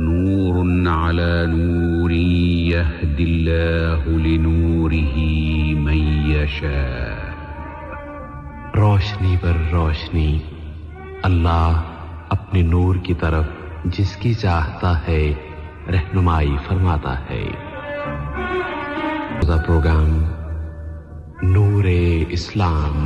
نور على نور يهدي الله لنوره من يشاء روشنی پر روشنی اللہ اپنے نور کی طرف جس کی چاہتا ہے رہنمائی فرماتا ہے. پروگرام نور اسلام.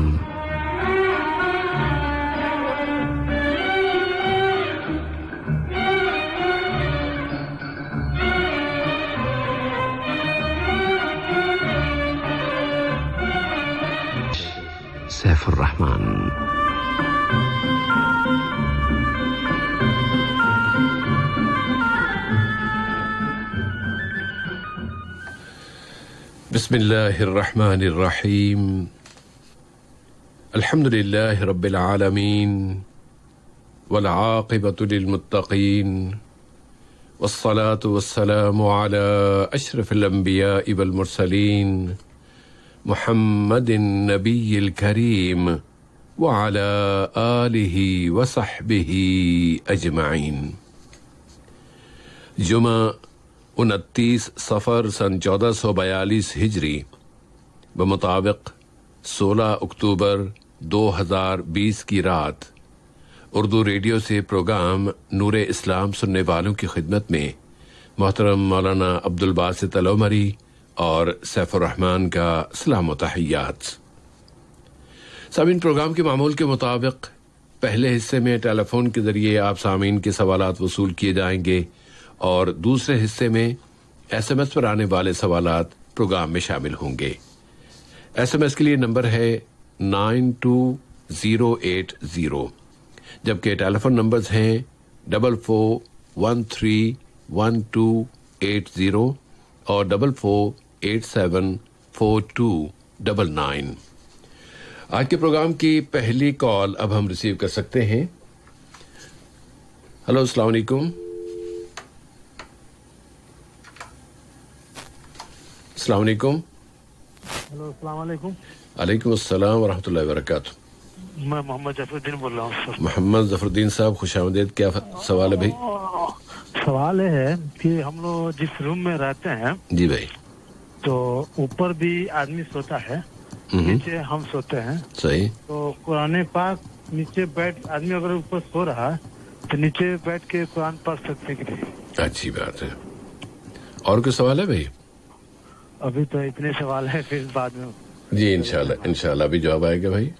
سیف الرحمن. بسم الله الرحمن الرحيم. الحمد لله رب العالمين والعاقبة للمتقين والصلاة والسلام على أشرف الأنبياء والمرسلين محمد النبي الكريم وعلى آله وصحبه أجمعين. جمعہ 29 صفر سن 1442 ہجری بمطابق 16 اکتوبر 2020 کی رات اردو ریڈیو سے پروگرام نور اسلام سننے والوں کی خدمت میں محترم مولانا عبدالباسط العمری اور سیف الرحمن کا سلام و تحیات. سامعین، پروگرام کے معمول کے مطابق پہلے حصے میں ٹیلی فون کے ذریعے آپ سامعین کے سوالات وصول کیے جائیں گے اور دوسرے حصے میں ایس ایم ایس پر آنے والے سوالات پروگرام میں شامل ہوں گے. ایس ایم ایس کے لیے نمبر ہے 92080 جبکہ ٹیلی فون نمبرز ہیں 44131280 اور 44874299. آج کے پروگرام کی پہلی کال اب ہم ریسیو کر سکتے ہیں. ہلو، السلام علیکم. السلام علیکم. ہلو، السلام علیکم. وعلیکم السلام ورحمۃ اللہ وبرکاتہ. میں محمد ظفر الدین بول رہا ہوں سر. محمد ظفر الدین صاحب، خوش آمدید. کیا سوال ہے بھائی؟ سوال یہ ہے کہ ہم لوگ جس روم میں رہتے ہیں جی بھائی، تو اوپر بھی آدمی سوتا ہے، نیچے ہم سوتے ہیں. صحیح. تو قرآن پاک نیچے بیٹھ آدمی اگر اوپر سو رہا ہے تو نیچے بیٹھ کے قرآن پڑھ سکتے کہ نہیں؟ اچھی بات ہے. اور کوئی سوال ہے بھائی؟ ابھی تو اتنے سوال ہیں، پھر بعد میں. جی انشاءاللہ ابھی جواب آئے گا بھائی.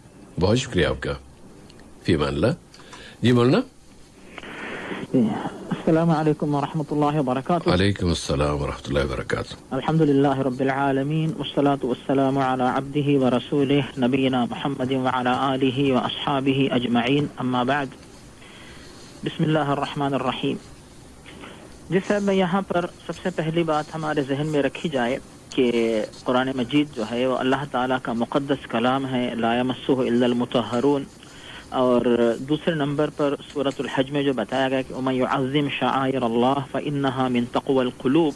بہت شکریہ آپ کا. فی امان اللہ. جی مولانا. السلام علیکم ورحمۃ اللہ وبرکاتہ. وعلیکم السلام ورحمۃ اللہ وبرکاتہ. الحمد للہ رب العالمین والصلاة والسلام علی عبدہ ورسولہ نبینا محمد وعلی آلہ واصحابہ اجمعین، اما بعد. بسم اللہ الرحمن الرحیم. جس سے میں یہاں پر سب سے پہلی بات ہمارے ذہن میں رکھی جائے کہ قرآن مجید جو ہے وہ اللہ تعالیٰ کا مقدس کلام ہے، لا یمسہ الا المطہرون. اور دوسرے نمبر پر سورۃ الحج میں جو بتایا گیا کہ وَمَن يُعَظِّمْ شَعَائِرَ اللَّهِ فَإِنَّهَا مِن تَقْوَى الْقُلُوبِ،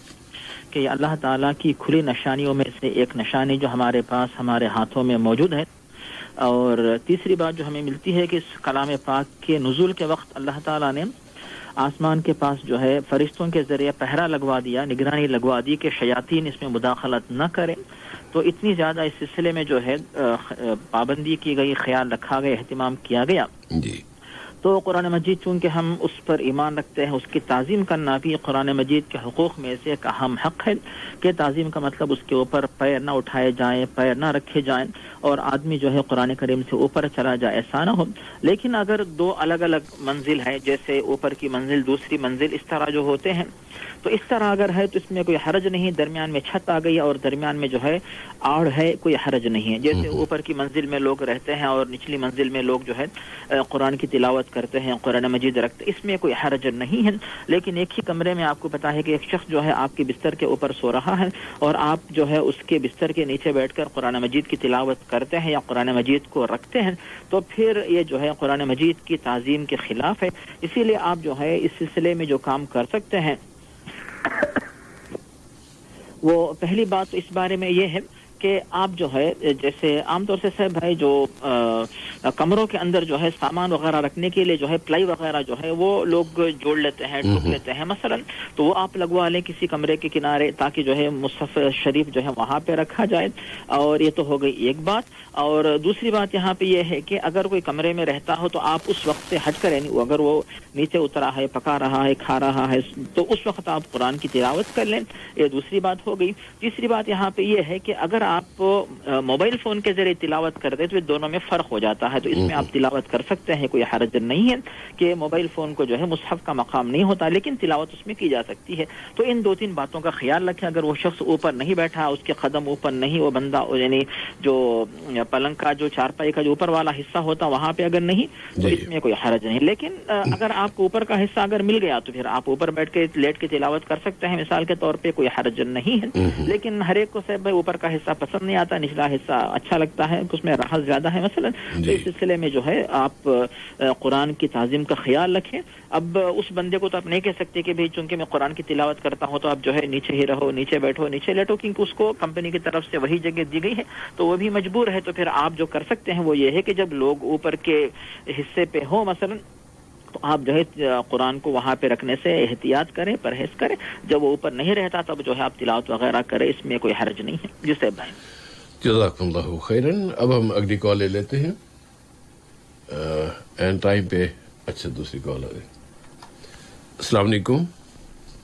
کہ یہ اللہ تعالیٰ کی کھلی نشانیوں میں سے ایک نشانی جو ہمارے پاس ہمارے ہاتھوں میں موجود ہے. اور تیسری بات جو ہمیں ملتی ہے کہ اس کلام پاک کے نزول کے وقت اللہ تعالیٰ نے آسمان کے پاس جو ہے فرشتوں کے ذریعے پہرا لگوا دیا، نگرانی لگوا دی کہ شیاطین اس میں مداخلت نہ کریں. تو اتنی زیادہ اس سلسلے میں جو ہے پابندی کی گئی، خیال رکھا گیا، اہتمام کیا گیا. جی. تو قرآن مجید چونکہ ہم اس پر ایمان رکھتے ہیں، اس کی تعظیم کرنا بھی قرآن مجید کے حقوق میں سے ایک اہم حق ہے کہ تعظیم کا مطلب اس کے اوپر پیر نہ اٹھائے جائیں، پیر نہ رکھے جائیں اور آدمی جو ہے قرآن کریم سے اوپر چلا جائے، ایسا نہ ہو. لیکن اگر دو الگ الگ منزل ہے، جیسے اوپر کی منزل دوسری منزل، اس طرح جو ہوتے ہیں، تو اس طرح اگر ہے تو اس میں کوئی حرج نہیں. درمیان میں چھت آ گئی اور درمیان میں جو ہے آڑ ہے، کوئی حرج نہیں ہے. جیسے اوپر کی منزل میں لوگ رہتے ہیں اور نچلی منزل میں لوگ جو ہے قرآن کی تلاوت کرتے ہیں، قرآن مجید رکھتے، اس میں کوئی حرج نہیں ہے. لیکن ایک ہی کمرے میں آپ کو پتا ہے کہ ایک شخص جو ہے آپ کے بستر کے اوپر سو رہا ہے اور آپ جو ہے اس کے بستر کے نیچے بیٹھ کر قرآن مجید کی تلاوت کرتے ہیں یا قرآن مجید کو رکھتے ہیں، تو پھر یہ جو ہے قرآن مجید کی تعظیم کے خلاف ہے. اسی لیے آپ جو ہے اس سلسلے میں جو کام کر سکتے ہیں، وہ پہلی بات تو اس بارے میں یہ ہے کہ آپ جو ہے جیسے عام طور سے صاحب بھائی جو کمروں کے اندر جو ہے سامان وغیرہ رکھنے کے لیے جو ہے پلائی وغیرہ جو ہے وہ لوگ جوڑ لیتے ہیں ٹوک لیتے ہیں مثلا، تو وہ آپ لگوا لیں کسی کمرے کے کنارے تاکہ جو ہے مصحف شریف جو ہے وہاں پہ رکھا جائے. اور یہ تو ہو گئی ایک بات. اور دوسری بات یہاں پہ یہ ہے کہ اگر کوئی کمرے میں رہتا ہو تو آپ اس وقت سے ہٹ کر، یعنی اگر وہ نیچے اترا ہے، پکا رہا ہے، کھا رہا ہے، تو اس وقت آپ قرآن کی تلاوت کر لیں. یہ دوسری بات ہو گئی. تیسری بات یہاں پہ یہ ہے کہ اگر آپ موبائل فون کے ذریعے تلاوت کرتے تو دونوں میں فرق ہو جاتا ہے، تو اس میں آپ تلاوت کر سکتے ہیں، کوئی حرج نہیں ہے کہ موبائل فون کو جو ہے مصحف کا مقام نہیں ہوتا، لیکن تلاوت اس میں کی جا سکتی ہے. تو ان دو تین باتوں کا خیال رکھیں. اگر وہ شخص اوپر نہیں بیٹھا، اس کے قدم اوپر نہیں، وہ بندہ یعنی جو پلنگ کا جو چارپائی کا جو اوپر والا حصہ ہوتا وہاں پہ اگر نہیں تو اس میں کوئی حرج نہیں. لیکن اگر آپ کو اوپر کا حصہ اگر مل گیا تو پھر آپ اوپر بیٹھ کے لیٹ کے تلاوت کر سکتے ہیں، مثال کے طور پہ کوئی حرج نہیں ہے. لیکن ہر ایک کو صاحب بھائی اوپر کا حصہ پسند نہیں آتا، نچلا حصہ اچھا لگتا ہے، اس میں راحت زیادہ ہے مثلا. تو اس سلسلے میں جو ہے آپ قرآن کی تعظیم کا خیال رکھیں. اب اس بندے کو تو آپ نہیں کہہ سکتے کہ بھئی چونکہ میں قرآن کی تلاوت کرتا ہوں تو آپ جو ہے نیچے ہی رہو، نیچے بیٹھو، نیچے لیٹو، کیونکہ اس کو کمپنی کی طرف سے وہی جگہ دی گئی ہے تو وہ بھی مجبور ہے. تو پھر آپ جو کر سکتے ہیں وہ یہ ہے کہ جب لوگ اوپر کے حصے پہ ہوں مثلا تو آپ جو ہے قرآن کو وہاں پہ رکھنے سے احتیاط کریں، پرہیز کریں. جب وہ اوپر نہیں رہتا تب جو ہے آپ تلاوت وغیرہ کریں، اس میں کوئی حرج نہیں ہے. جسے بھائی جزاکم اللہ خیرن. اب ہم اگلی کال لے لیتے ہیں اینڈ ٹائم پہ. اچھا دوسری کال آ گئی. السلام علیکم.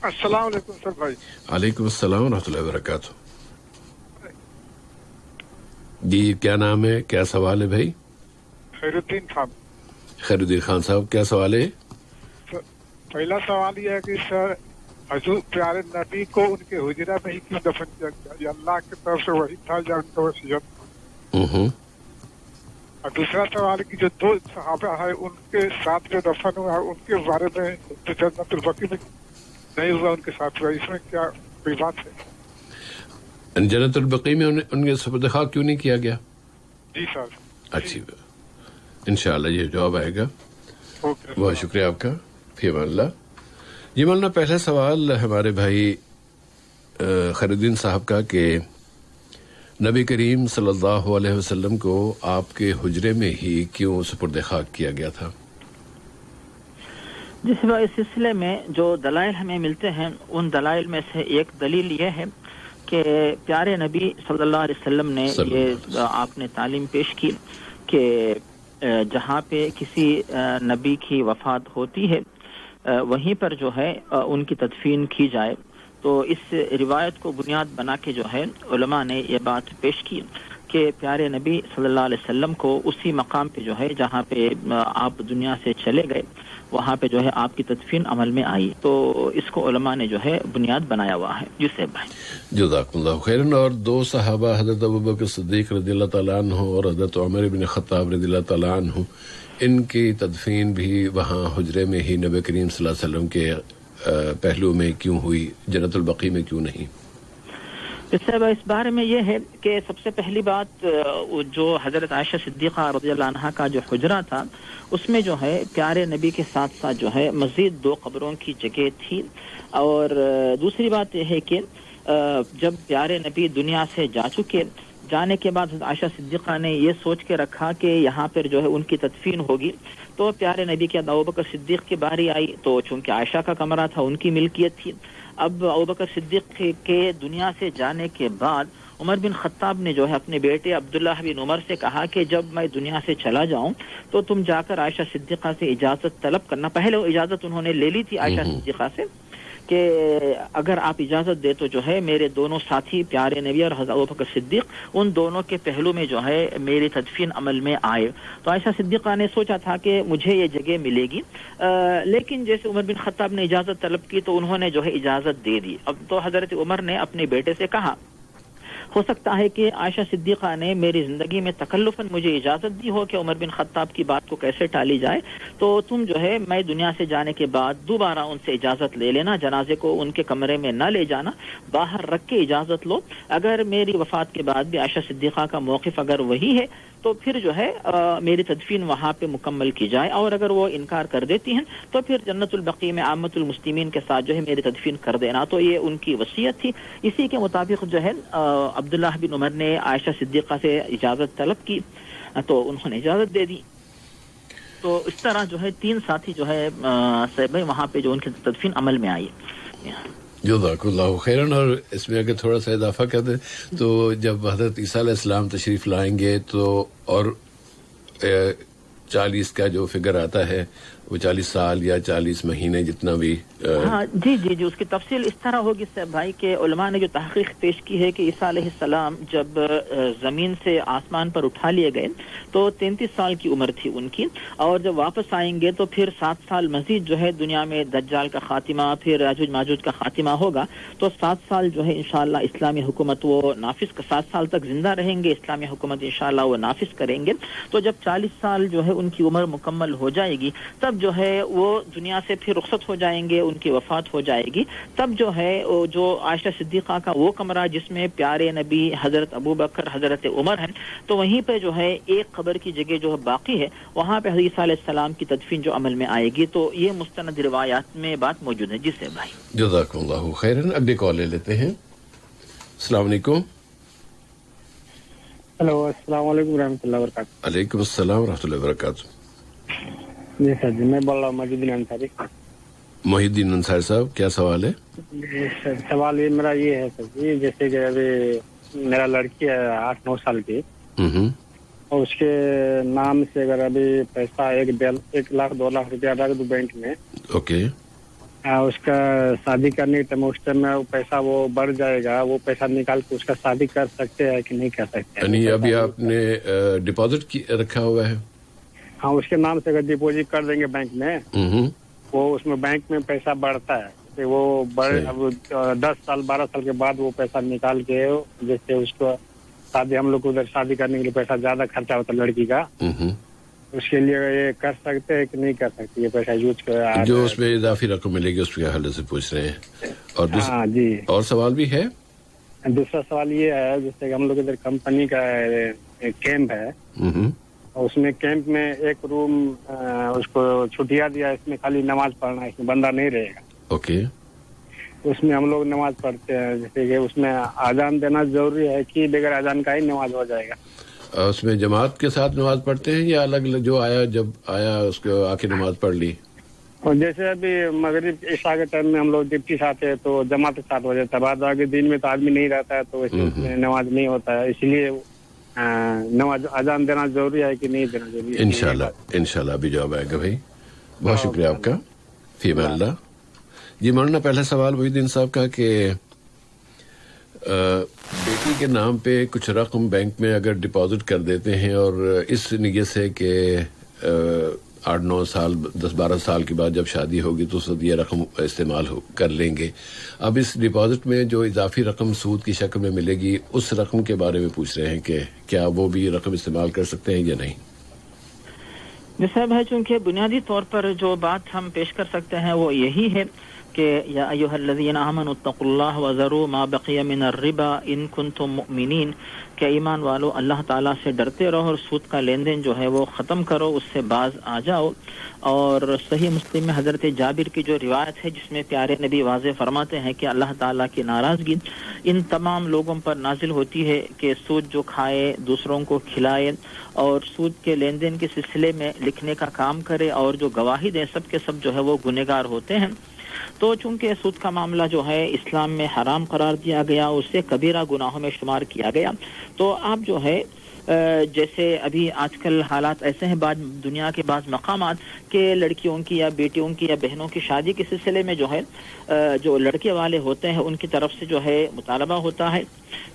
السلام علیکم سر بھائی. وعلیکم السلام ورحمۃ اللہ وبرکاتہ. جی کیا نام ہے، کیا سوال ہے بھائی؟ خیر الدین خان. خیر الدین خان صاحب کیا سوال ہے؟ پہلا سوال یہ ہے کہ سر حضور پیارے نبی کو ان کے حجرہ میں ہی کیوں دفن کیا گیا؟ یہ اللہ کی طرف سے وہی تھا یا ان کا وصیت؟ اور دوسرا سوال کہ جو دو صحابہ ہیں ان کے ساتھ جو دفن ہوا ہے ان کے بارے میں جو جنت البقیع میں نہیں ہوا ان کے ساتھ ہوا، اس میں کیا کوئی بات ہے؟ جنت البقیع میں ان کے سپرد خاک کیوں نہیں کیا گیا؟ جی سر. اچھی انشاءاللہ یہ جواب آئے گا. بہت شکریہ آپ کا، فی امان اللہ. جی مولانا پہلا سوال ہمارے بھائی خیر الدین صاحب کا کہ نبی کریم صلی اللہ علیہ وسلم کو آپ کے حجرے میں ہی کیوں سپرد خاک کیا گیا تھا؟ جس اس سلسلے میں جو دلائل ہمیں ملتے ہیں ان دلائل میں سے ایک دلیل یہ ہے کہ پیارے نبی صلی اللہ علیہ وسلم نے یہ آپ نے تعلیم پیش کی کہ جہاں پہ کسی نبی کی وفات ہوتی ہے وہیں پر جو ہے ان کی تدفین کی جائے. تو اس روایت کو بنیاد بنا کے جو ہے علماء نے یہ بات پیش کی کہ پیارے نبی صلی اللہ علیہ وسلم کو اسی مقام پہ جو ہے جہاں پہ آپ دنیا سے چلے گئے وہاں پہ جو ہے آپ کی تدفین عمل میں آئی. تو اس کو علماء نے جو ہے بنیاد بنایا ہوا ہے. جسے بھائی جزاکم اللہ خیرن. اور دو صحابہ حضرت ابوبکر صدیق رضی اللہ تعالیٰ عنہ اور حضرت عمر بن خطاب رضی اللہ تعالیٰ عنہ، ان کی تدفین بھی وہاں حجرے میں ہی نبی کریم صلی اللہ علیہ وسلم کے پہلو میں کیوں ہوئی، جنت البقیع میں کیوں نہیں؟ اس بارے میں یہ ہے کہ سب سے پہلی بات جو حضرت عائشہ صدیقہ رضی اللہ عنہا کا جو حجرہ تھا اس میں جو ہے پیارے نبی کے ساتھ ساتھ جو ہے مزید 2 قبروں کی جگہ تھی. اور دوسری بات یہ ہے کہ جب پیارے نبی دنیا سے جا چکے، جانے کے بعد حضرت عائشہ صدیقہ نے یہ سوچ کے رکھا کہ یہاں پر جو ہے ان کی تدفین ہوگی. تو پیارے نبی کے ابوبکر صدیق کی باری آئی تو چونکہ عائشہ کا کمرہ تھا ان کی ملکیت تھی. اب ابوبکر صدیق کے دنیا سے جانے کے بعد عمر بن خطاب نے جو ہے اپنے بیٹے عبداللہ بن عمر سے کہا کہ جب میں دنیا سے چلا جاؤں تو تم جا کر عائشہ صدیقہ سے اجازت طلب کرنا. پہلے وہ اجازت انہوں نے لے لی تھی عائشہ صدیقہ سے کہ اگر آپ اجازت دے تو جو ہے میرے دونوں ساتھی پیارے نبی اور حضرت ابوبکر صدیق ان دونوں کے پہلو میں جو ہے میری تدفین عمل میں آئے. تو عائشہ صدیقہ نے سوچا تھا کہ مجھے یہ جگہ ملے گی، لیکن جیسے عمر بن خطاب نے اجازت طلب کی تو انہوں نے جو ہے اجازت دے دی. اب تو حضرت عمر نے اپنے بیٹے سے کہا ہو سکتا ہے کہ عائشہ صدیقہ نے میری زندگی میں تکلفاً مجھے اجازت دی ہو کہ عمر بن خطاب کی بات کو کیسے ٹالی جائے، تو تم جو ہے میں دنیا سے جانے کے بعد دوبارہ ان سے اجازت لے لینا، جنازے کو ان کے کمرے میں نہ لے جانا، باہر رکھ کے اجازت لو. اگر میری وفات کے بعد بھی عائشہ صدیقہ کا موقف اگر وہی ہے تو پھر جو ہے میری تدفین وہاں پہ مکمل کی جائے، اور اگر وہ انکار کر دیتی ہیں تو پھر جنت البقیع میں عامت المسلمین کے ساتھ جو ہے میری تدفین کر دینا. تو یہ ان کی وصیت تھی. اسی کے مطابق جو ہے عبداللہ بن عمر نے عائشہ صدیقہ سے اجازت طلب کی تو انہوں نے اجازت دے دی. تو اس طرح جو ہے 3 ساتھی جو ہے صحابہ وہاں پہ جو ان کی تدفین عمل میں آئی. جزاک اللہ خیرن. اور اس میں اگر تھوڑا سا اضافہ کر دیں تو جب حضرت عیسیٰ علیہ السلام تشریف لائیں گے تو اور 40 کا جو فگر آتا ہے وہ 40 سال یا 40 مہینے جتنا بھی ہاں جی اس کی تفصیل اس طرح ہوگی صاحب بھائی کہ علماء نے جو تحقیق پیش کی ہے کہ عیسیٰ علیہ السلام جب زمین سے آسمان پر اٹھا لیے گئے تو 33 سال کی عمر تھی ان کی، اور جب واپس آئیں گے تو پھر 7 سال مزید جو ہے دنیا میں دجال کا خاتمہ، پھر یاجوج ماجوج کا خاتمہ ہوگا. تو 7 سال جو ہے انشاءاللہ اسلامی حکومت وہ نافذ 7 سال تک زندہ رہیں گے، اسلامی حکومت انشاءاللہ وہ نافذ کریں گے. تو جب 40 سال جو ہے ان کی عمر مکمل ہو جائے گی تب جو ہے وہ دنیا سے پھر رخصت ہو جائیں گے، ان کی وفات ہو جائے گی. تب جو ہے جو عائشہ صدیقہ کا وہ کمرہ جس میں پیارے نبی حضرت ابوبکر حضرت عمر ہیں، تو وہیں پہ جو ہے ایک قبر کی جگہ جو باقی ہے وہاں پہ حضرت عیسیٰ علیہ السلام کی تدفین جو عمل میں آئے گی. تو یہ مستند روایات میں بات موجود ہے. جس سے بھائی جزاک اللہ خیرن. اگلی کال لے لیتے ہیں. السلام علیکم. ہلو، السلام علیکم ورحمۃ اللہ وبرکاتہ. علیکم السلام ورحمۃ اللہ وبرکاتہ. جی سر جی، میں بول رہا ہوں محی الدین انصاری. محی الدین انصاری صاحب، کیا سوال ہے؟ جی سر، سوال یہ میرا یہ ہے سر جی، جیسے کہ ابھی میرا لڑکی ہے 8-9 سال کی، اور اس کے نام سے اگر ابھی پیسہ 1 لاکھ 2 لاکھ روپیہ رکھ دوں بینک میں، اوکے، اس کا شادی کرنے کے ٹائم اس ٹائم میں وہ پیسہ وہ بڑھ جائے گا، وہ پیسہ نکال کے اس کا شادی کر سکتے ہیں کہ نہیں کر سکتے؟ یعنی ابھی آپ نے ڈپازٹ رکھا ہوا ہے؟ ہاں، اس کے نام سے اگر ڈپوزٹ کر دیں گے بینک میں، وہ اس میں بینک میں پیسہ بڑھتا ہے. وہ 10 سال 12 سال کے بعد وہ پیسہ نکال کے، جیسے اس کو شادی، ہم لوگ کو ادھر شادی کرنے کے لیے پیسہ زیادہ خرچہ ہوتا ہے لڑکی کا، اس کے لیے یہ کر سکتے ہیں کہ نہیں کر سکتے یہ پیسہ یوز کر؟ جو اس میں اضافی رقم ملے گی اس کے حوالے سے پوچھ رہے ہیں. اور ہاں جی، اور سوال بھی ہے. دوسرا سوال یہ ہے، جیسے کہ ہم لوگ ادھر کمپنی کا کیمپ ہے، اس میں کیمپ میں ایک روم اس کو چھٹیا دیا، اس میں خالی نماز پڑھنا ہے، اس میں بندہ نہیں رہے گا. اوکے. اس میں ہم لوگ نماز پڑھتے ہیں، جیسے کہ اس میں اذان دینا ضروری ہے کہ بغیر اذان کا ہی نماز ہو جائے گا؟ اس میں جماعت کے ساتھ نماز پڑھتے ہیں یا الگ الگ جو آیا جب آیا اس کو آ کے نماز پڑھ لی؟ اور جیسے ابھی مغرب عشاء کے ٹائم میں ہم لوگ ڈپٹی سے آتے ہیں تو جماعت کے ساتھ ہو جاتا ہے، بعد آگے دن میں تو آدمی نہیں رہتا ہے تو ویسے اس میں نماز نہیں ہوتا ہے، اس لیے نماز اذان دینا ضروری ہے کہ نہیں دینا ضروری ہے؟ انشاءاللہ ابھی جواب آئے گا. بھائی بہت شکریہ آپ کا. فی امان اللہ. جی مولانا، پہلا سوال محی الدین صاحب کا کہ بیٹی کے نام پہ کچھ رقم بینک میں اگر ڈپازٹ کر دیتے ہیں اور اس نیت سے کہ 8-9 سال 10-12 سال کے بعد جب شادی ہوگی تو اس وقت یہ رقم استعمال کر لیں گے، اب اس ڈپازٹ میں جو اضافی رقم سود کی شکل میں ملے گی اس رقم کے بارے میں پوچھ رہے ہیں کہ کیا وہ بھی رقم استعمال کر سکتے ہیں یا نہیں؟ جی صاحب ہے، چونکہ بنیادی طور پر جو بات ہم پیش کر سکتے ہیں وہ یہی ہے کہ یا ایھا الذین آمنوا اتقوا اللہ وذروا ما بقی من الربا ان کنتم مؤمنین، کہ ایمان والو اللہ تعالیٰ سے ڈرتے رہو اور سود کا لین دین جو ہے وہ ختم کرو، اس سے باز آ جاؤ. اور صحیح مسلم میں حضرت جابر کی جو روایت ہے جس میں پیارے نبی واضح فرماتے ہیں کہ اللہ تعالیٰ کی ناراضگی ان تمام لوگوں پر نازل ہوتی ہے کہ سود جو کھائے، دوسروں کو کھلائے اور سود کے لین دین کے سلسلے میں لکھنے کا کام کرے اور جو گواہی دے، سب کے سب جو ہے وہ گنہگار ہوتے ہیں. تو چونکہ سود کا معاملہ جو ہے اسلام میں حرام قرار دیا گیا، اسے کبیرہ گناہوں میں شمار کیا گیا، تو آپ جو ہے جیسے ابھی آج کل حالات ایسے ہیں بعض دنیا کے بعض مقامات کہ لڑکیوں کی یا بیٹیوں کی یا بہنوں کی شادی کے سلسلے میں جو ہے جو لڑکے والے ہوتے ہیں ان کی طرف سے جو ہے مطالبہ ہوتا ہے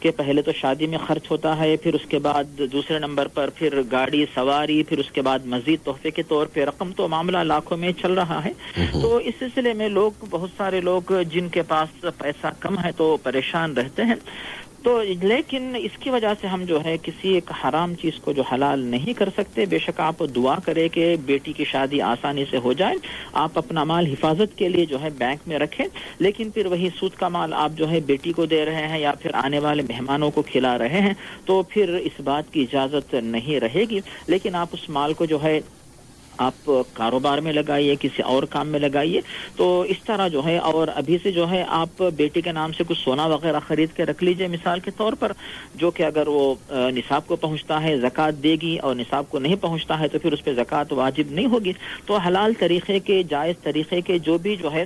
کہ پہلے تو شادی میں خرچ ہوتا ہے، پھر اس کے بعد دوسرے نمبر پر پھر گاڑی سواری، پھر اس کے بعد مزید تحفے کے طور پہ رقم، تو معاملہ لاکھوں میں چل رہا ہے. تو اس سلسلے میں لوگ، بہت سارے لوگ جن کے پاس پیسہ کم ہے تو پریشان رہتے ہیں. تو لیکن اس کی وجہ سے ہم جو ہے کسی ایک حرام چیز کو جو حلال نہیں کر سکتے. بے شک آپ دعا کریں کہ بیٹی کی شادی آسانی سے ہو جائے, آپ اپنا مال حفاظت کے لیے جو ہے بینک میں رکھیں, لیکن پھر وہی سود کا مال آپ جو ہے بیٹی کو دے رہے ہیں یا پھر آنے والے مہمانوں کو کھلا رہے ہیں, تو پھر اس بات کی اجازت نہیں رہے گی. لیکن آپ اس مال کو جو ہے آپ کاروبار میں لگائیے, کسی اور کام میں لگائیے. تو اس طرح جو ہے, اور ابھی سے جو ہے آپ بیٹی کے نام سے کچھ سونا وغیرہ خرید کے رکھ لیجئے مثال کے طور پر, جو کہ اگر وہ نصاب کو پہنچتا ہے زکوٰۃ دے گی, اور نصاب کو نہیں پہنچتا ہے تو پھر اس پہ زکوٰۃ واجب نہیں ہوگی. تو حلال طریقے کے, جائز طریقے کے جو بھی جو ہے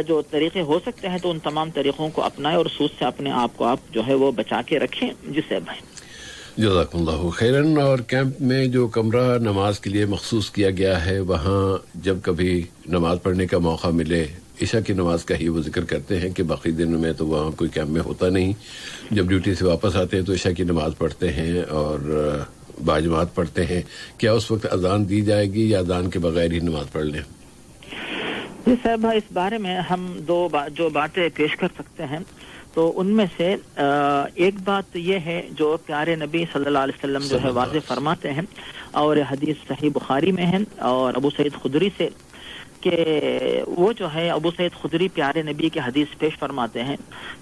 جو طریقے ہو سکتے ہیں, تو ان تمام طریقوں کو اپنائیں اور سود سے اپنے آپ کو آپ جو ہے وہ بچا کے رکھیں. جسے بھائی جزاکم اللہ خیرن. اور کیمپ میں جو کمرہ نماز کے لیے مخصوص کیا گیا ہے, وہاں جب کبھی نماز پڑھنے کا موقع ملے, عشاء کی نماز کا ہی وہ ذکر کرتے ہیں کہ باقی دنوں میں تو وہاں کوئی کیمپ میں ہوتا نہیں. جب ڈیوٹی سے واپس آتے ہیں تو عشاء کی نماز پڑھتے ہیں اور باجماعت پڑھتے ہیں. کیا اس وقت اذان دی جائے گی یا اذان کے بغیر ہی نماز پڑھ لیں؟ جی صاحب, اس بارے میں ہم جو باتیں پیش کر سکتے ہیں, تو ان میں سے ایک بات یہ ہے جو پیارے نبی صلی اللہ علیہ وسلم جو ہے واضح فرماتے ہیں, اور حدیث صحیح بخاری میں ہے اور ابو سعید خدری سے, کہ وہ جو ہے ابو سعید خدری پیارے نبی کے حدیث پیش فرماتے ہیں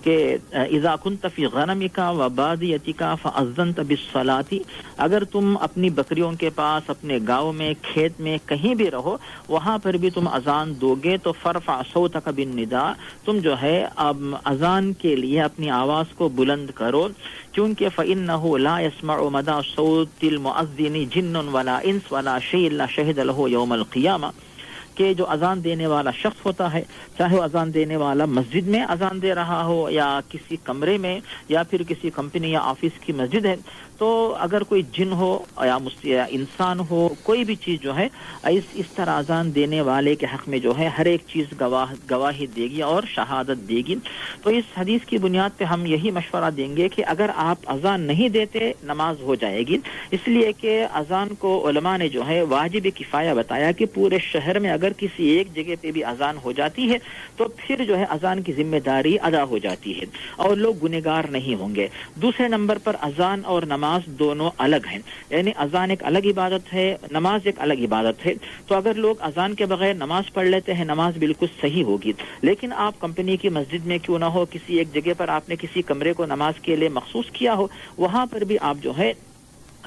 کہ اذا كنت في غنمك وباديتك فاذنت بالصلاة, اگر تم اپنی بکریوں کے پاس, اپنے گاؤں میں, کھیت میں, کہیں بھی رہو, وہاں پر بھی تم اذان دو گے تو فرفع صوتك بالنداء, تم جو ہے اب اذان کے لیے اپنی آواز کو بلند کرو, کیونکہ فإنه لا يسمع مدى صوت المؤذن جن ولا انس ولا شيء الا شهد له يوم القيامة, کہ جو اذان دینے والا شخص ہوتا ہے, چاہے وہ اذان دینے والا مسجد میں اذان دے رہا ہو یا کسی کمرے میں یا پھر کسی کمپنی یا آفس کی مسجد ہے, تو اگر کوئی جن ہو یا انسان ہو, کوئی بھی چیز جو ہے اس طرح اذان دینے والے کے حق میں جو ہے ہر ایک چیز گواہی دے گی اور شہادت دے گی. تو اس حدیث کی بنیاد پہ ہم یہی مشورہ دیں گے کہ اگر آپ اذان نہیں دیتے نماز ہو جائے گی, اس لیے کہ اذان کو علماء نے جو ہے واجب کفایہ بتایا کہ پورے شہر میں اگر کسی ایک جگہ پہ بھی اذان ہو جاتی ہے تو پھر جو ہے اذان کی ذمہ داری ادا ہو جاتی ہے اور لوگ گنہگار نہیں ہوں گے. دوسرے نمبر پر اذان اور نماز دونوں الگ ہیں, یعنی اذان ایک الگ عبادت ہے, نماز ایک الگ عبادت ہے. تو اگر لوگ اذان کے بغیر نماز پڑھ لیتے ہیں, نماز بالکل صحیح ہوگی, لیکن آپ کمپنی کی مسجد میں کیوں نہ ہو, کسی ایک جگہ پر آپ نے کسی کمرے کو نماز کے لیے مخصوص کیا ہو, وہاں پر بھی آپ جو ہے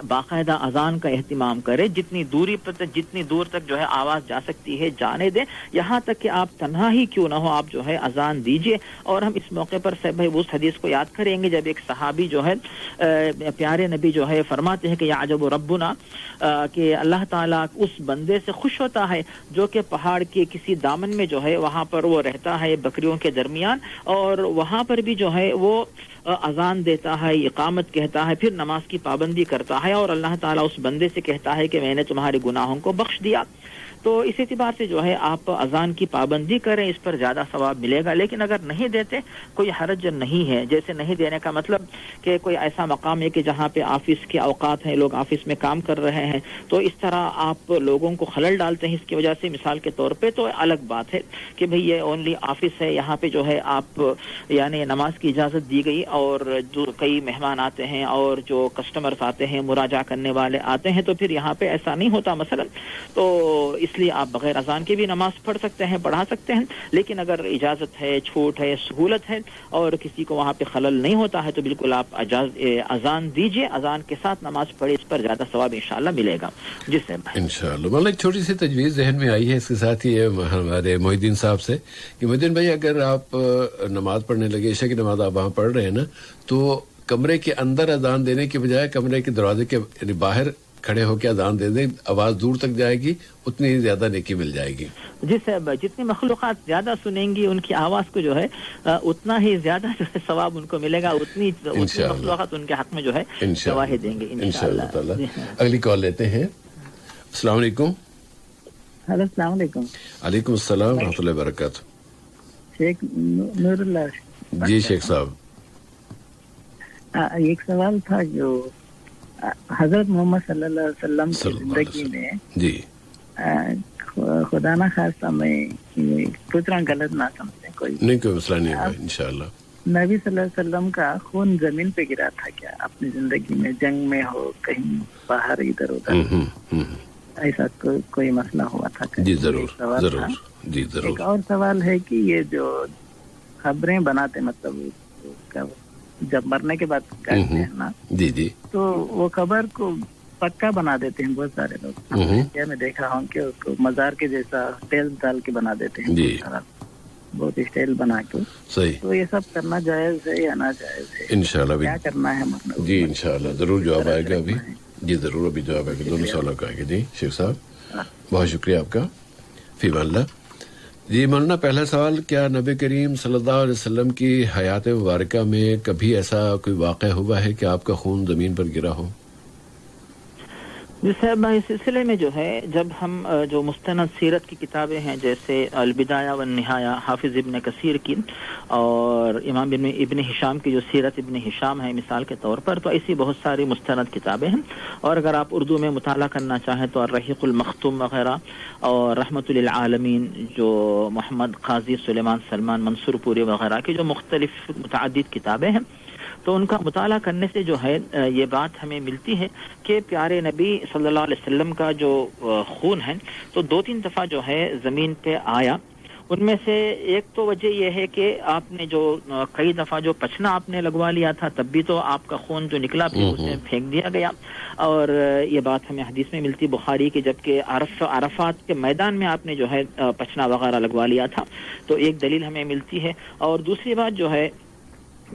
باقاعدہ اذان کا اہتمام کرے, جتنی دور تک جو ہے آواز جا سکتی ہے جانے دیں, یہاں تک کہ آپ تنہا ہی کیوں نہ ہو آپ جو ہے اذان دیجئے. اور ہم اس موقع پر صاحب بھائی اس حدیث کو یاد کریں گے جب ایک صحابی جو ہے پیارے نبی جو ہے فرماتے ہیں کہ یعجب ربنا, کہ اللہ تعالیٰ اس بندے سے خوش ہوتا ہے جو کہ پہاڑ کے کسی دامن میں جو ہے وہاں پر وہ رہتا ہے بکریوں کے درمیان, اور وہاں پر بھی جو ہے وہ اذان دیتا ہے, اقامت کہتا ہے, پھر نماز کی پابندی کرتا ہے, اور اللہ تعالیٰ اس بندے سے کہتا ہے کہ میں نے تمہارے گناہوں کو بخش دیا. تو اس اعتبار سے جو ہے آپ اذان کی پابندی کریں, اس پر زیادہ ثواب ملے گا. لیکن اگر نہیں دیتے کوئی حرج نہیں ہے. جیسے نہیں دینے کا مطلب کہ کوئی ایسا مقام ہے کہ جہاں پہ آفس کے اوقات ہیں, لوگ آفس میں کام کر رہے ہیں, تو اس طرح آپ لوگوں کو خلل ڈالتے ہیں اس کی وجہ سے, مثال کے طور پہ, تو الگ بات ہے کہ بھئی یہ اونلی آفس ہے, یہاں پہ جو ہے آپ یعنی نماز کی اجازت دی گئی, اور جو کئی مہمان آتے ہیں اور جو کسٹمرز آتے ہیں, مراجعہ کرنے والے آتے ہیں, تو پھر یہاں پہ ایسا نہیں ہوتا مثلا. تو اس لیے آپ بغیر اذان کے بھی نماز پڑھ سکتے ہیں, پڑھا سکتے ہیں. لیکن اگر اجازت ہے, چھوٹ ہے, سہولت ہے اور کسی کو وہاں پہ خلل نہیں ہوتا ہے, تو بالکل آپ اذان دیجئے, اذان کے ساتھ نماز پڑھے, اس پر زیادہ ثواب انشاءاللہ ملے گا. جس سے انشاءاللہ. مطلب ایک چھوٹی سی تجویز ذہن میں آئی ہے اس کے ساتھ ہی ہمارے محی الدین صاحب سے کہ محی الدین بھائی, اگر آپ نماز پڑھنے لگے, عشاء کی نماز آپ وہاں پڑھ رہے ہیں نا, تو کمرے کے اندر اذان دینے کی بجائے کمرے کے دروازے کے یعنی باہر کھڑے ہو کے اذان دے دیں, آواز دور تک جائے گی, اتنی زیادہ نیکی مل جائے گی. جی صاحب, جتنی مخلوقات زیادہ سنیں گی ان کی آواز کو جو ہے اتنا ہی زیادہ جو ہے ثواب ان کو ملے گا, اتنی مخلوقات ان کے حق میں جو ہے گواہی دیں گے انشاءاللہ تعالی. اگلی کال لیتے ہیں. السلام علیکم. ہلو السلام علیکم. وعلیکم السلام ورحمۃ اللہ وبرکاتہ. شیخ نور اللہ. جی شیخ صاحب, ایک سوال تھا جو حضرت محمد صلی اللہ علیہ وسلم کی زندگی میں, جی خدا نہ خواستہ میں پوچھ رہا ہوں, غلط نہ سمجھیں, کوئی نہیں, کوئی مسئلہ نہیں ہوگا انشاءاللہ. نبی صلی اللہ علیہ وسلم کا خون زمین پہ گرا تھا کیا اپنی زندگی میں؟ جنگ میں ہو، کہیں باہر ادھر ادھر، ایسا کوئی مسئلہ ہوا تھا؟ جی ضرور ضرور جی ضرور. ایک اور سوال ہے کہ یہ جو خبریں بناتے مطلب جب مرنے کے بعد کرتے ہیں نا، جی جی، تو وہ خبر کو پکا بنا دیتے ہیں بہت سارے لوگ. میں دیکھا ہوں کہ اس کو مزار کے جیسا ٹیل ڈال کے بنا دیتے ہیں، جی بہت اسٹائل بنا کے. صحیح. تو یہ سب کرنا جائز ہے یا ناجائز ہے؟ انشاءاللہ کیا کرنا ہے مطلب؟ جی انشاءاللہ ضرور جواب آئے گا ابھی. جی ضرور ابھی جواب آئے گا، دونوں سوالوں کا آئے گا. جی شیخ صاحب بہت شکریہ آپ کا، فی امان اللہ. جی مولانا پہلا سوال، کیا نبی کریم صلی اللہ علیہ وسلم کی حیات مبارکہ میں کبھی ایسا کوئی واقعہ ہوا ہے کہ آپ کا خون زمین پر گرا ہو؟ جی صاحب، اس سلسلے میں جو ہے جب ہم جو مستند سیرت کی کتابیں ہیں جیسے البدایہ والنہایہ حافظ ابن کثیر کی اور امام ابن ہشام کی جو سیرت ابن ہشام ہے مثال کے طور پر، تو ایسی بہت ساری مستند کتابیں ہیں. اور اگر آپ اردو میں مطالعہ کرنا چاہیں تو الرحیق المختوم وغیرہ اور رحمت للعالمین جو محمد قاضی سلیمان سلمان منصور پوری وغیرہ کی جو مختلف متعدد کتابیں ہیں، تو ان کا مطالعہ کرنے سے جو ہے یہ بات ہمیں ملتی ہے کہ پیارے نبی صلی اللہ علیہ وسلم کا جو خون ہے تو 2-3 دفعہ جو ہے زمین پہ آیا. ان میں سے ایک تو وجہ یہ ہے کہ آپ نے جو کئی دفعہ جو پچنا آپ نے لگوا لیا تھا، تب بھی تو آپ کا خون جو نکلا پھر اسے پھینک دیا گیا. اور یہ بات ہمیں حدیث میں ملتی بخاری کی، جبکہ عرفات کے میدان میں آپ نے جو ہے پچنا وغیرہ لگوا لیا تھا. تو ایک دلیل ہمیں ملتی ہے. اور دوسری بات جو ہے،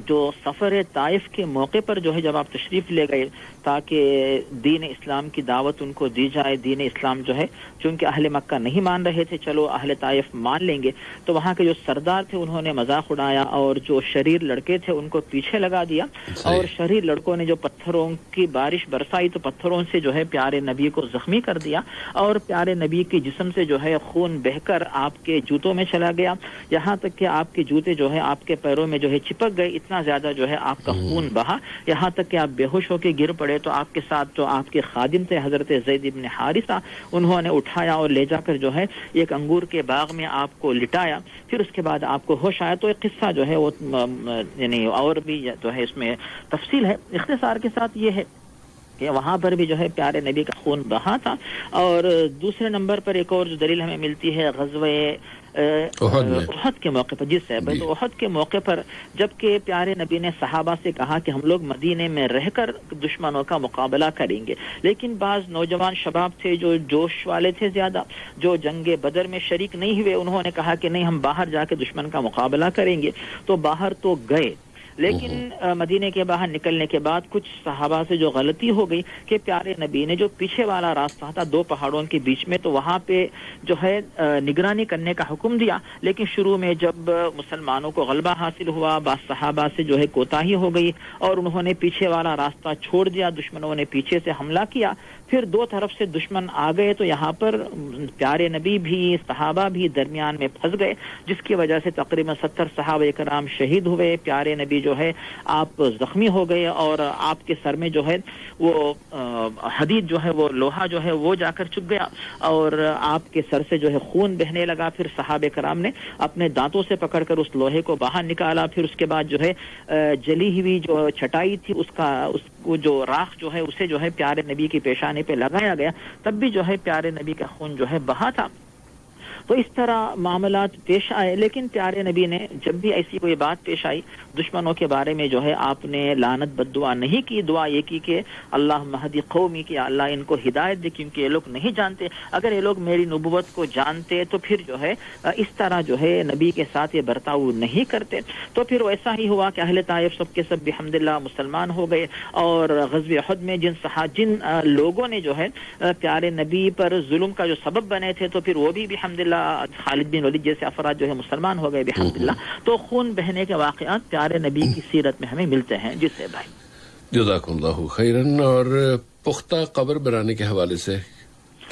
جو سفر طائف کے موقع پر جو ہے جب آپ تشریف لے گئے تاکہ دین اسلام کی دعوت ان کو دی جائے، دین اسلام جو ہے چونکہ اہل مکہ نہیں مان رہے تھے، چلو اہل طائف مان لیں گے، تو وہاں کے جو سردار تھے انہوں نے مذاق اڑایا اور جو شریر لڑکے تھے ان کو پیچھے لگا دیا. اور شریر لڑکوں نے جو پتھروں کی بارش برسائی تو پتھروں سے جو ہے پیارے نبی کو زخمی کر دیا اور پیارے نبی کے جسم سے جو ہے خون بہہ کر آپ کے جوتوں میں چلا گیا، یہاں تک کہ آپ کے جوتے جو ہے آپ کے پیروں میں جو ہے چپک گئے. اتنا زیادہ جو ہے آپ کا خون بہا، یہاں تک کہ آپ بے ہوش ہو کے گر پڑے. تو آپ کے ساتھ جو آپ کے خادم تھے حضرت زید ابن حارثہ، انہوں نے اٹھایا اور لے جا کر جو ہے ایک انگور کے باغ میں آپ کو لٹایا. پھر اس کے بعد آپ کو ہوش آیا. تو ایک قصہ جو ہے وہ یعنی اور بھی جو ہے اس میں تفصیل ہے. اختصار کے ساتھ یہ ہے کہ وہاں پر بھی جو ہے پیارے نبی کا خون بہا تھا. اور دوسرے نمبر پر ایک اور جو دلیل ہمیں ملتی ہے غزوہ احد کے موقع پر. جی صاحب، تو احد کے موقع پر جبکہ پیارے نبی نے صحابہ سے کہا کہ ہم لوگ مدینے میں رہ کر دشمنوں کا مقابلہ کریں گے، لیکن بعض نوجوان شباب تھے جو جوش والے تھے زیادہ، جو جنگ بدر میں شریک نہیں ہوئے، انہوں نے کہا کہ نہیں ہم باہر جا کے دشمن کا مقابلہ کریں گے. تو باہر تو گئے، لیکن مدینے کے باہر نکلنے کے بعد کچھ صحابہ سے جو غلطی ہو گئی کہ پیارے نبی نے جو پیچھے والا راستہ تھا 2 پہاڑوں کے بیچ میں، تو وہاں پہ جو ہے نگرانی کرنے کا حکم دیا. لیکن شروع میں جب مسلمانوں کو غلبہ حاصل ہوا، بعض صحابہ سے جو ہے کوتاہی ہو گئی اور انہوں نے پیچھے والا راستہ چھوڑ دیا، دشمنوں نے پیچھے سے حملہ کیا. پھر 2 طرف سے دشمن آ گئے تو یہاں پر پیارے نبی بھی صحابہ بھی درمیان میں پھنس گئے، جس کی وجہ سے تقریباً 70 صحابہ کرام شہید ہوئے. پیارے نبی جو ہے آپ زخمی ہو گئے اور آپ کے سر میں جو ہے وہ حدید جو ہے وہ لوہا جو ہے وہ جا کر چپ گیا اور آپ کے سر سے جو ہے خون بہنے لگا. پھر صحابہ کرام نے اپنے دانتوں سے پکڑ کر اس لوہے کو باہر نکالا. پھر اس کے بعد جو ہے جلی ہوئی جو چٹائی تھی اس کو جو راکھ جو ہے اسے جو ہے پیارے نبی کی پیشانی پہ لگایا گیا. تب بھی جو ہے پیارے نبی کا خون جو ہے بہا تھا. تو اس طرح معاملات پیش آئے. لیکن پیارے نبی نے جب بھی ایسی کوئی بات پیش آئی دشمنوں کے بارے میں جو ہے آپ نے لعنت بد دعا نہیں کی، دعا یہ کی کہ اللہ مہدی قومی، کہ اللہ ان کو ہدایت دے، کیونکہ یہ لوگ نہیں جانتے. اگر یہ لوگ میری نبوت کو جانتے تو پھر جو ہے اس طرح جو ہے نبی کے ساتھ یہ برتاؤ نہیں کرتے. تو پھر ایسا ہی ہوا کہ اہل طائف سب کے سب بحمدللہ مسلمان ہو گئے. اور غزوہ احد میں جن لوگوں نے جو ہے پیارے نبی پر ظلم کا جو سبب بنے تھے تو پھر وہ بھی بحمدللہ خالد بن ولید جیسے افراد جو ہے مسلمان ہو گئے بحمدللہ. تو خون بہنے کے واقعات پیارے نبی کی سیرت میں ہمیں ملتے ہیں. جس سے بھائی جزاک اللہ خیرن. اور پختہ قبر بنانے کے حوالے سے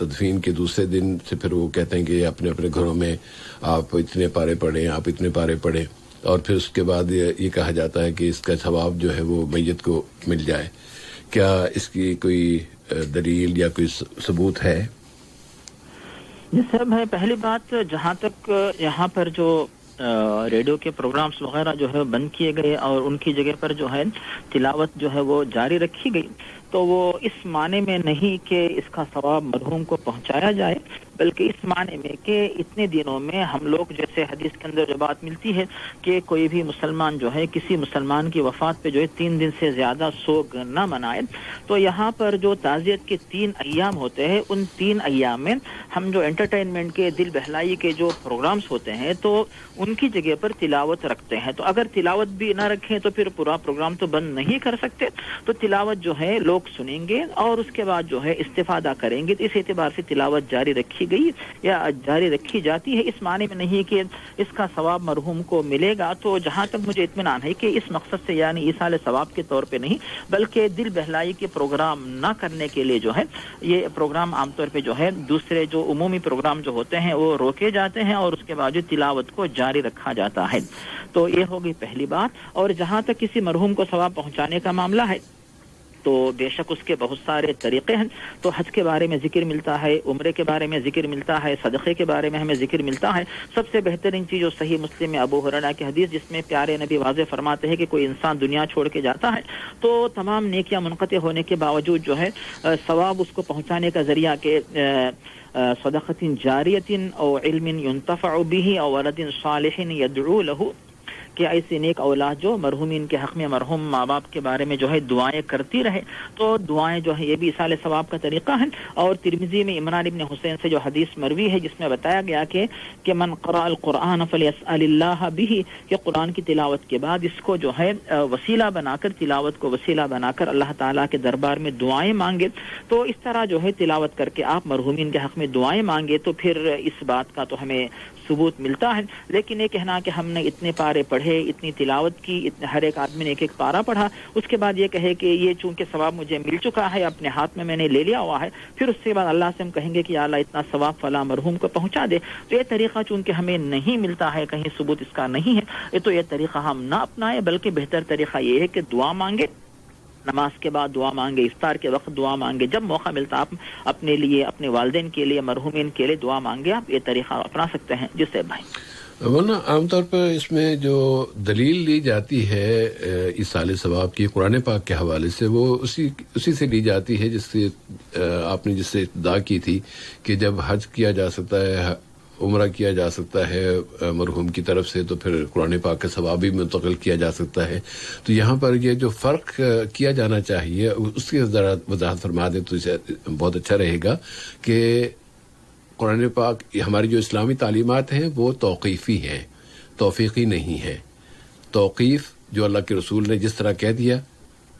تدفین کے دوسرے دن سے پھر وہ کہتے ہیں کہ اپنے اپنے گھروں میں آپ اتنے پارے پڑھیں، آپ اتنے پارے پڑھیں، اور پھر اس کے بعد یہ کہا جاتا ہے کہ اس کا ثواب جو ہے وہ میت کو مل جائے. کیا اس کی کوئی دلیل یا کوئی ثبوت ہے؟ جی صاحب ہے. پہلی بات، جہاں تک یہاں پر جو ریڈیو کے پروگرامز وغیرہ جو ہے بند کیے گئے اور ان کی جگہ پر جو ہے تلاوت جو ہے وہ جاری رکھی گئی، تو وہ اس معنی میں نہیں کہ اس کا ثواب مرحوم کو پہنچایا جائے، بلکہ اس معنی میں کہ اتنے دنوں میں ہم لوگ، جیسے حدیث کے اندر جو بات ملتی ہے کہ کوئی بھی مسلمان جو ہے کسی مسلمان کی وفات پہ جو ہے 3 دن سے زیادہ سوگ نہ منائے، تو یہاں پر جو تعزیت کے 3 ایام ہوتے ہیں، ان 3 ایام میں ہم جو انٹرٹینمنٹ کے، دل بہلائی کے جو پروگرامز ہوتے ہیں تو ان کی جگہ پر تلاوت رکھتے ہیں. تو اگر تلاوت بھی نہ رکھیں تو پھر پورا پروگرام تو بند نہیں کر سکتے، تو تلاوت جو ہے لوگ سنیں گے اور اس کے بعد جو ہے استفادہ کریں گے. تو اس اعتبار سے تلاوت جاری رکھی گئی یا جاری رکھی جاتی ہے، اس معنی میں نہیں کہ اس کا ثواب مرحوم کو ملے گا. تو جہاں تک مجھے اطمینان ہے کہ اس مقصد سے، یعنی ایصال ثواب کے طور پہ نہیں، بلکہ دل بہلائی کے پروگرام نہ کرنے کے لیے جو ہے یہ پروگرام عام طور پہ جو ہے دوسرے جو عمومی پروگرام جو ہوتے ہیں وہ روکے جاتے ہیں اور اس کے بعد تلاوت کو جاری رکھا جاتا ہے. تو یہ ہوگی پہلی بات. اور جہاں تک کسی مرحوم کو ثواب پہنچانے کا معاملہ ہے تو بے شک اس کے بہت سارے طریقے ہیں. تو حج کے بارے میں ذکر ملتا ہے، عمرے کے بارے میں ذکر ملتا ہے، صدقے کے بارے میں ہمیں ذکر ملتا ہے. سب سے بہترین چیز جو صحیح مسلم میں ابو ہریرہ کی حدیث، جس میں پیارے نبی واضح فرماتے ہیں کہ کوئی انسان دنیا چھوڑ کے جاتا ہے تو تمام نیکیاں منقطع ہونے کے باوجود جو ہے ثواب اس کو پہنچانے کا ذریعہ کہ صدقۃ جاریۃ او علم ينتفع به او ولد صالح يدعو له، کہ ایسی نیک اولاد جو مرحومین کے حق میں، مرحوم ماں باپ کے بارے میں جو ہے دعائیں کرتی رہے. تو دعائیں جو ہے یہ بھی ایصال ثواب کا طریقہ ہے. اور ترمذی میں عمران ابن حسین سے جو حدیث مروی ہے جس میں بتایا گیا کہ من قرأ القرآن فلیسأل اللہ بہ، کہ قرآن کی تلاوت کے بعد اس کو جو ہے وسیلہ بنا کر، تلاوت کو وسیلہ بنا کر اللہ تعالیٰ کے دربار میں دعائیں مانگے. تو اس طرح جو ہے تلاوت کر کے آپ مرحومین کے حق میں دعائیں مانگے تو پھر اس بات کا تو ہمیں ثبوت ملتا ہے. لیکن یہ کہنا کہ ہم نے اتنے پارے پڑھے، اتنی تلاوت کی، ہر ایک آدمی نے ایک ایک پارا پڑھا، اس کے بعد یہ کہے کہ یہ چونکہ ثواب مجھے مل چکا ہے، اپنے ہاتھ میں نے لے لیا ہوا ہے، پھر اس کے بعد اللہ سے ہم کہیں گے کہ یا اللہ اتنا ثواب فلاں مرحوم کو پہنچا دے. تو یہ طریقہ چونکہ ہمیں نہیں ملتا ہے، کہیں ثبوت اس کا نہیں ہے، تو یہ طریقہ ہم نہ اپنائیں، بلکہ بہتر طریقہ یہ ہے کہ دعا مانگے، نماز کے بعد دعا مانگے، افطار کے وقت دعا مانگے، جب موقع ملتا آپ اپنے لیے، اپنے والدین کے لیے، مرحومین کے لیے دعا مانگے. آپ یہ طریقہ اپنا سکتے ہیں. جس سے بھائی ورنہ عام طور پر اس میں جو دلیل لی جاتی ہے ایصال ثواب کی قرآن پاک کے حوالے سے، وہ اسی سے لی جاتی ہے جس سے آپ نے جس سے ابتدا کی تھی کہ جب حج کیا جا سکتا ہے، عمرہ کیا جا سکتا ہے مرحوم کی طرف سے، تو پھر قرآن پاک کا ثواب بھی منتقل کیا جا سکتا ہے. تو یہاں پر یہ جو فرق کیا جانا چاہیے اس کی ذرا وضاحت فرما دیں تو اسے بہت اچھا رہے گا. کہ قرآن پاک، ہماری جو اسلامی تعلیمات ہیں وہ توقیفی ہیں، توفیقی نہیں ہیں. توقیف جو اللہ کے رسول نے جس طرح کہہ دیا،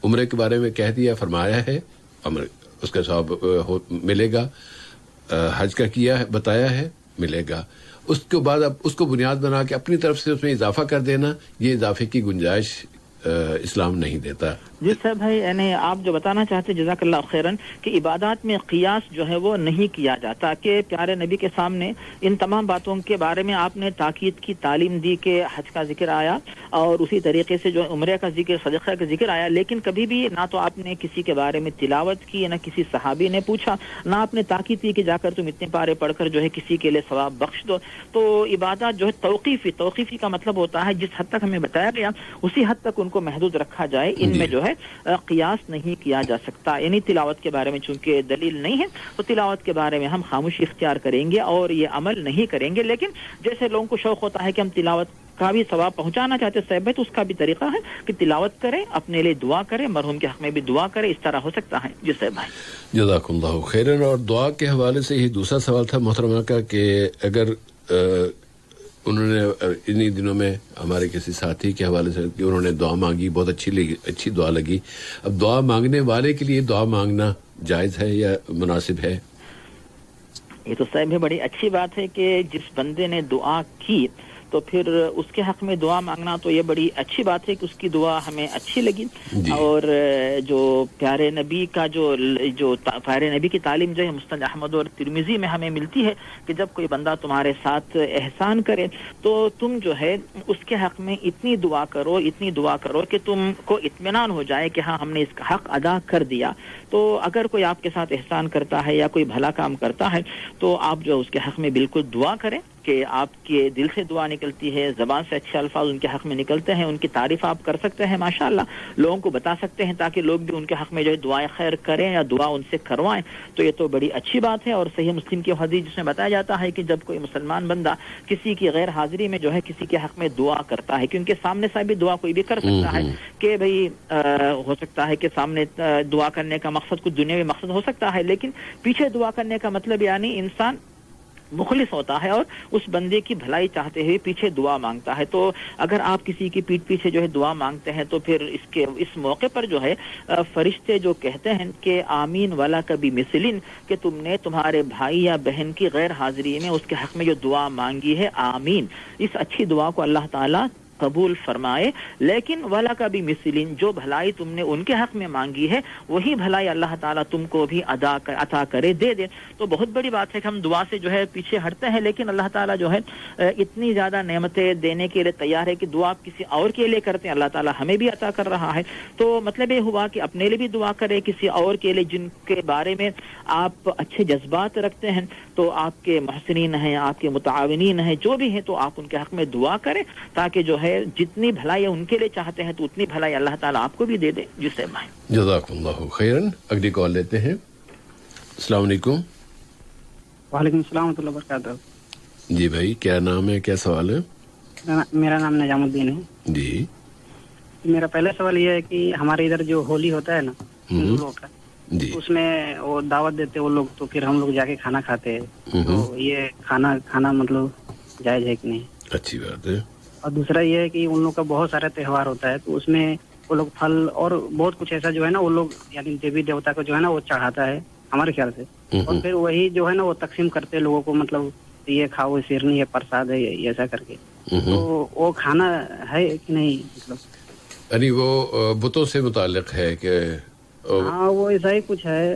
عمرے کے بارے میں کہہ دیا، فرمایا ہے، اس کا ثواب ملے گا. حج کا کیا ہے، بتایا ہے، ملے گا. اس کے بعد اب اس کو بنیاد بنا کے اپنی طرف سے اس میں اضافہ کر دینا، یہ اضافے کی گنجائش اسلام نہیں دیتا. جی صاحب بھائی، یعنی آپ جو بتانا چاہتے جزاک اللہ خیرن کہ عبادات میں قیاس جو ہے وہ نہیں کیا جاتا. کہ پیارے نبی کے سامنے ان تمام باتوں کے بارے میں آپ نے تاکید کی تعلیم دی کہ حج کا ذکر آیا اور اسی طریقے سے جو عمرے کا ذکر، صدقہ کا ذکر آیا، لیکن کبھی بھی نہ تو آپ نے کسی کے بارے میں تلاوت کی، نہ کسی صحابی نے پوچھا، نہ آپ نے تاکید کی کہ جا کر تم اتنے پارے پڑھ کر جو ہے کسی کے لیے ثواب بخش دو. تو عبادات جو ہے توقیفی کا مطلب ہوتا ہے جس حد تک ہمیں بتایا گیا اسی حد تک ان کو محدود رکھا جائے. ان میں جو ہے قیاس نہیں کیا جا سکتا. یعنی تلاوت کے بارے میں چونکہ دلیل نہیں ہے تو تلاوت کے بارے میں ہم خاموشی اختیار کریں گے اور یہ عمل نہیں کریں گے. لیکن جیسے لوگوں کو شوق ہوتا ہے کہ ہم تلاوت کا بھی ثواب پہنچانا چاہتے صاحب ہے، تو اس کا بھی طریقہ ہے کہ تلاوت کریں، اپنے لیے دعا کریں، مرحوم کے حق میں بھی دعا کریں. اس طرح ہو سکتا ہے. جی صاحب بھائی جزاک اللہ خیرن. اور دعا کے حوالے سے ہی دوسرا سوال تھا محترمہ کا کہ اگر انہوں نے انہی دنوں میں ہمارے کسی ساتھی کے حوالے سے کہ انہوں نے دعا مانگی، بہت اچھی دعا لگی، اب دعا مانگنے والے کے لیے دعا مانگنا جائز ہے یا مناسب ہے؟ یہ تو صاحب بڑی اچھی بات ہے کہ جس بندے نے دعا کی تو پھر اس کے حق میں دعا مانگنا تو یہ بڑی اچھی بات ہے کہ اس کی دعا ہمیں اچھی لگی. اور جو پیارے نبی کا جو پیارے نبی کی تعلیم جو ہے مسند احمد اور ترمذی میں ہمیں ملتی ہے کہ جب کوئی بندہ تمہارے ساتھ احسان کرے تو تم جو ہے اس کے حق میں اتنی دعا کرو کہ تم کو اطمینان ہو جائے کہ ہاں ہم نے اس کا حق ادا کر دیا. تو اگر کوئی آپ کے ساتھ احسان کرتا ہے یا کوئی بھلا کام کرتا ہے تو آپ جو اس کے حق میں بالکل دعا کریں کہ آپ کے دل سے دعا نکلتی ہے, زبان سے اچھے الفاظ ان کے حق میں نکلتے ہیں, ان کی تعریف آپ کر سکتے ہیں ماشاءاللہ, لوگوں کو بتا سکتے ہیں تاکہ لوگ بھی ان کے حق میں جو ہے دعائیں خیر کریں یا دعا ان سے کروائیں. تو یہ تو بڑی اچھی بات ہے. اور صحیح مسلم کی حدیث جس میں بتایا جاتا ہے کہ جب کوئی مسلمان بندہ کسی کی غیر حاضری میں جو ہے کسی کے حق میں دعا کرتا ہے, کیونکہ سامنے سے بھی دعا کوئی بھی کر سکتا ہے کہ بھئی ہو سکتا ہے کہ سامنے دعا کرنے کا مقصد کچھ دنیاوی مقصد ہو سکتا ہے, لیکن پیچھے دعا کرنے کا مطلب یعنی انسان مخلص ہوتا ہے اور اس بندے کی بھلائی چاہتے ہوئے پیچھے دعا مانگتا ہے. تو اگر آپ کسی کی پیٹھ پیچھے جو ہے دعا مانگتے ہیں تو پھر اس موقع پر جو ہے فرشتے جو کہتے ہیں کہ آمین ولا کبھی مثلن, کہ تم نے تمہارے بھائی یا بہن کی غیر حاضری میں اس کے حق میں جو دعا مانگی ہے آمین, اس اچھی دعا کو اللہ تعالیٰ قبول فرمائے. لیکن ولا کا بھی مثلین, جو بھلائی تم نے ان کے حق میں مانگی ہے وہی بھلائی اللہ تعالیٰ تم کو بھی عطا کرے, دے دے. تو بہت بڑی بات ہے کہ ہم دعا سے جو ہے پیچھے ہٹتے ہیں, لیکن اللہ تعالیٰ جو ہے اتنی زیادہ نعمتیں دینے کے لیے تیار ہے کہ دعا آپ کسی اور کے لیے کرتے ہیں اللہ تعالیٰ ہمیں بھی عطا کر رہا ہے. تو مطلب یہ ہوا کہ اپنے لیے بھی دعا کرے, کسی اور کے لیے جن کے بارے میں آپ اچھے جذبات رکھتے ہیں, تو آپ کے محسنین ہیں, آپ کے متعاونین ہیں, جو بھی ہیں, تو آپ ان کے حق میں دعا کریں تاکہ جو ہے جتنی بھلائی ان کے لیے چاہتے ہیں تو اتنی بھلائی اللہ تعالیٰ آپ کو بھی دے دے. جسے میں جزاک اللہ خیرن. اگلی کال لیتے ہیں. السلام علیکم. وعلیکم السلام ورحمۃ اللہ وبرکاتہ. جی بھائی, کیا نام ہے, کیا سوال ہے؟ میرا نام نظام الدین ہے. جی. میرا پہلا سوال یہ ہے کہ ہمارے ادھر جو ہولی ہوتا ہے نا ہندو لوگ کا, اس میں وہ دعوت دیتے وہ لوگ, تو پھر ہم لوگ جا کے کھانا کھاتے ہیں. تو یہ کھانا مطلب جائز ہے کہ نہیں؟ اچھی بات ہے. اور دوسرا یہ ہے کہ ان لوگ کا بہت سارا تہوار ہوتا ہے, تو اس میں وہ لوگ پھل اور بہت کچھ ایسا جو ہے نا وہ لوگ یعنی دیوی دیوتا کو جو ہے نا وہ چڑھاتا ہے ہمارے خیال سے, اور پھر وہی جو ہے نا وہ تقسیم کرتے ہیں لوگوں کو, مطلب یہ کھاؤ, شیرنی ہے, پرساد ہے, ایسا کر کے. تو وہ کھانا ہے کہ نہیں مطلب؟ یعنی وہ بتوں سے متعلق ہے کہ؟ ہاں وہ ایسا ہی کچھ ہے.